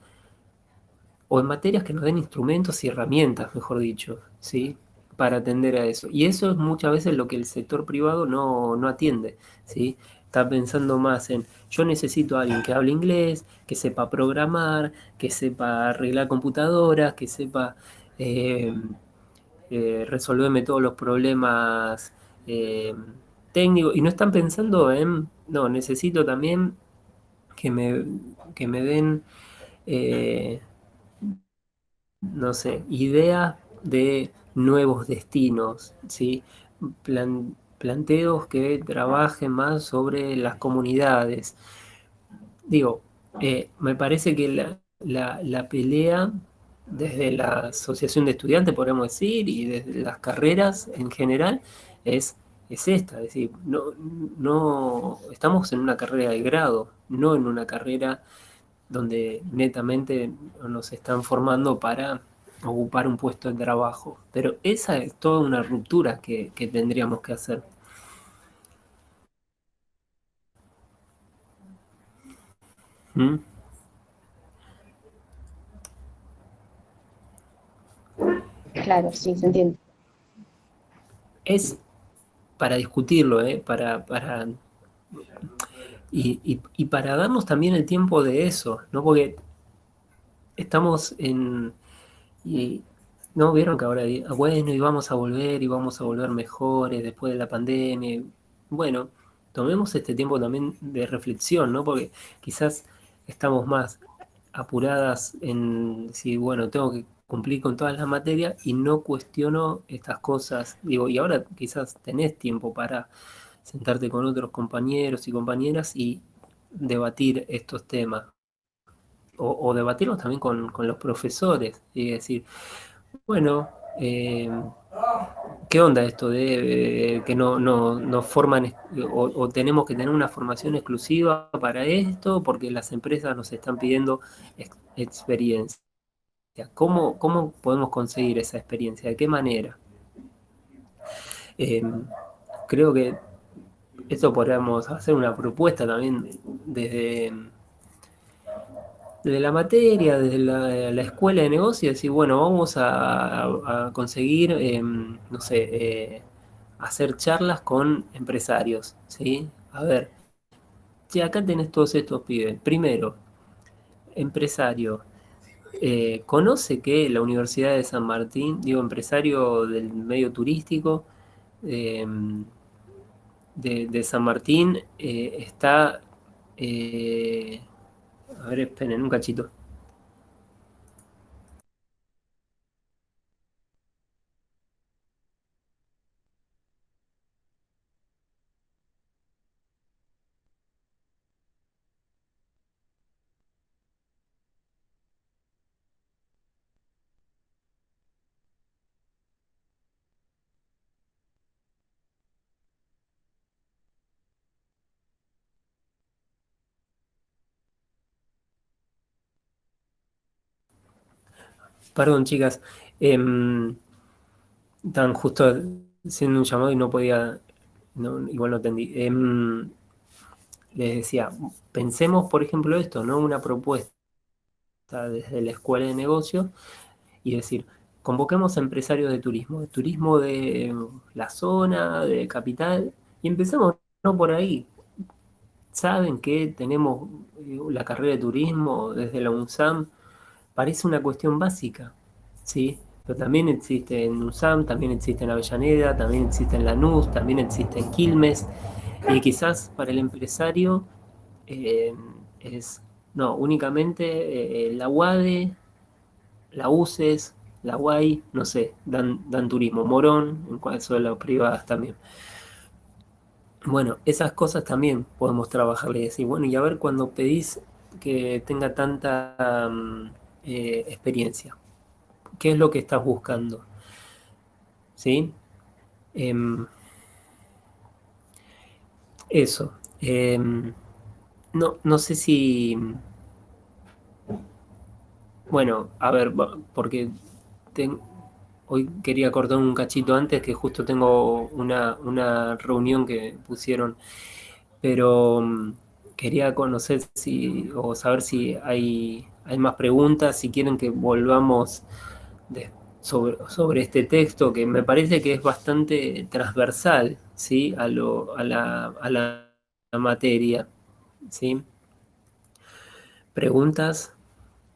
o en materias que nos den instrumentos y herramientas, mejor dicho, ¿sí? Para atender a eso. Y eso es muchas veces lo que el sector privado no atiende, ¿sí? Está pensando más en, yo necesito a alguien que hable inglés, que sepa programar, que sepa arreglar computadoras, que sepa eh, resolverme todos los problemas eh, técnicos. Y no están pensando en, no, necesito también que que me den eh, no sé, ideas de nuevos destinos, ¿sí? Planteos que trabajen más sobre las comunidades. Digo, me parece que la pelea desde la asociación de estudiantes, podemos decir, y desde las carreras en general, es, es esta, es decir, no estamos en una carrera de grado, no en una carrera donde netamente nos están formando para ocupar un puesto de trabajo. Pero esa es toda una ruptura que tendríamos que hacer. ¿Mm? Claro, sí, se entiende. Es para discutirlo, ¿eh? Y para darnos también el tiempo de eso, ¿no? Porque estamos en... Y, ¿no? Vieron que ahora, bueno, y vamos a volver mejores después de la pandemia. Bueno, tomemos este tiempo también de reflexión, ¿no? Porque quizás estamos más apuradas en decir, bueno, tengo que cumplir con todas las materias y no cuestiono estas cosas. Digo, y ahora quizás tenés tiempo para sentarte con otros compañeros y compañeras y debatir estos temas. O debatirlos también con los profesores y decir, bueno, eh, ¿qué onda esto de que no nos forman o tenemos que tener una formación exclusiva para esto porque las empresas nos están pidiendo experiencia? ¿Cómo podemos conseguir esa experiencia? ¿De qué manera? Eh, Creo que esto podríamos hacer una propuesta también desde la materia, desde la escuela de negocios, decir, bueno, vamos a conseguir, no sé, hacer charlas con empresarios, ¿sí? A ver, si acá tenés todos estos pibes. Primero, empresario, ¿conoce que la Universidad de San Martín, digo, empresario del medio turístico eh, de San Martín, está... eh, a ver, esperen un cachito. Perdón, chicas. Tan justo haciendo un llamado y no podía, igual no atendí. Les decía, pensemos, por ejemplo, esto, ¿no? Una propuesta desde la escuela de negocios y decir, convoquemos a empresarios de turismo de la zona, de capital, y empezamos, ¿no? Por ahí. Saben que tenemos la carrera de turismo desde la UNSAM, parece una cuestión básica, ¿sí? Pero también existe en UNSAM, también existe en Avellaneda, también existe en Lanús, también existe en Quilmes, y quizás para el empresario eh, es, no, únicamente la UADE, la UCES, la UAI, no sé, dan turismo, Morón, en caso de las privadas también. Bueno, esas cosas también podemos trabajar y decir, bueno, y a ver cuando pedís que tenga tanta experiencia, ¿qué es lo que estás buscando? ¿Sí? Em, eso. No sé si, bueno, a ver, porque hoy quería cortar un cachito antes que justo tengo una reunión que pusieron, pero quería conocer si, o saber si hay más preguntas, si quieren que volvamos sobre este texto, que me parece que es bastante transversal, ¿sí? A la materia, ¿sí? ¿Preguntas?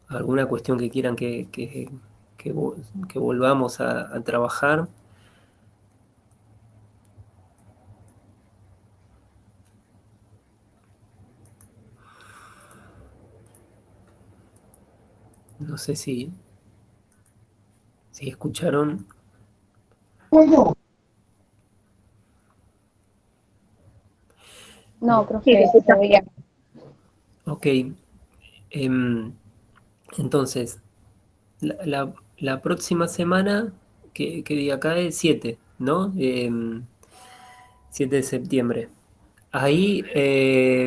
¿Alguna cuestión que quieran que volvamos a trabajar? No sé si escucharon. No, Sí, te profe, escucho. todo bien. Ok. Entonces, la próxima semana, que día cae? 7, ¿no? 7 de septiembre. Ahí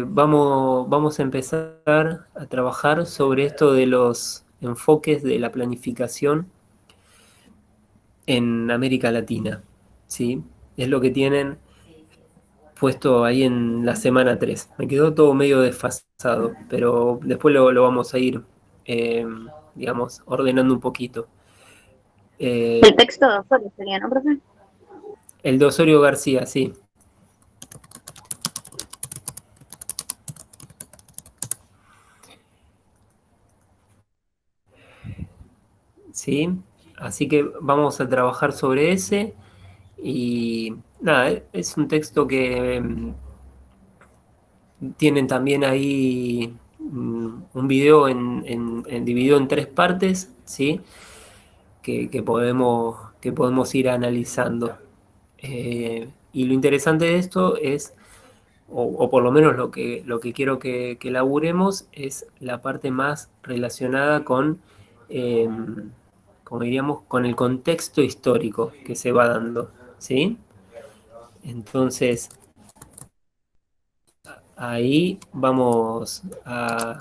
vamos a empezar a trabajar sobre esto de los enfoques de la planificación en América Latina, ¿sí? Es lo que tienen puesto ahí en la semana 3. Me quedó todo medio desfasado, pero después lo vamos a ir, eh, digamos, ordenando un poquito. El texto de Osorio sería, ¿no, profe? El de Osorio García, sí. ¿Sí? Así que vamos a trabajar sobre ese y nada, es un texto que tienen también ahí un video dividido en 3 partes, ¿sí? Que podemos ir analizando. Y lo interesante de esto es, o por lo menos lo que quiero que elaboremos, es la parte más relacionada con, eh, como diríamos, con el contexto histórico que se va dando, ¿sí? Entonces, ahí vamos a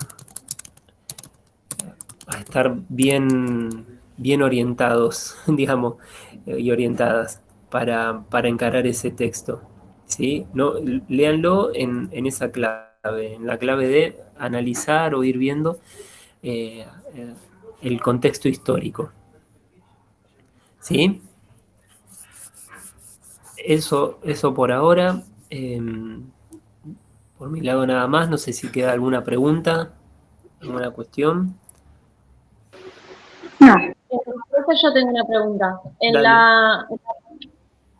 estar bien orientados, digamos, y orientadas para encarar ese texto. ¿Sí? No, léanlo en esa clave, en la clave de analizar o ir viendo eh, eh, el contexto histórico. ¿Sí? Eso por ahora. Por mi lado nada más. No sé si queda alguna pregunta, alguna cuestión. No. Profe, yo tengo una pregunta. Dale.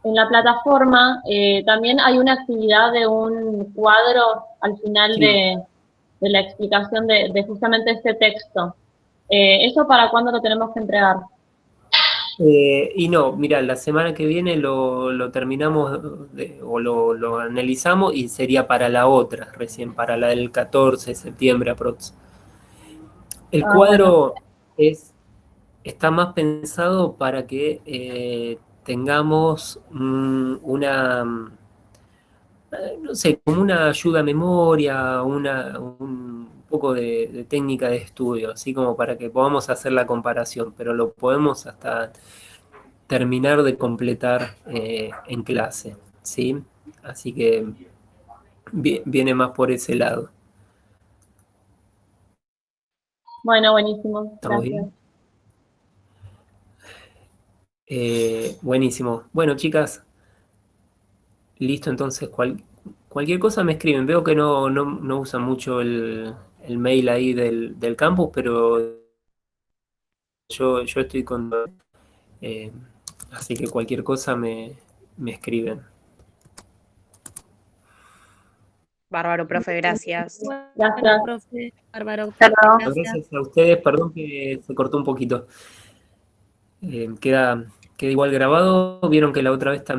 En la plataforma también hay una actividad de un cuadro al final Sí. de la explicación de justamente este texto. ¿Eso para cuándo lo tenemos que entregar? Y no, mira, la semana que viene lo terminamos o lo analizamos y sería para la otra, recién, para la del 14 de septiembre aprox. El Ah, bueno. cuadro está más pensado para que tengamos no sé, como una ayuda a memoria, poco de técnica de estudio, así como para que podamos hacer la comparación, pero lo podemos hasta terminar de completar en clase, ¿sí? Así que viene más por ese lado. Bueno, buenísimo. ¿Estamos Gracias. bien? Buenísimo. Bueno, chicas, listo, entonces cualquier cosa me escriben. Veo que no usan mucho el mail ahí del campus, pero yo estoy con... así que cualquier cosa me escriben. Bárbaro, profe, gracias. Gracias. Profe, bárbaro. Hasta luego. Gracias a ustedes, perdón que se cortó un poquito. Queda igual grabado. Vieron que la otra vez también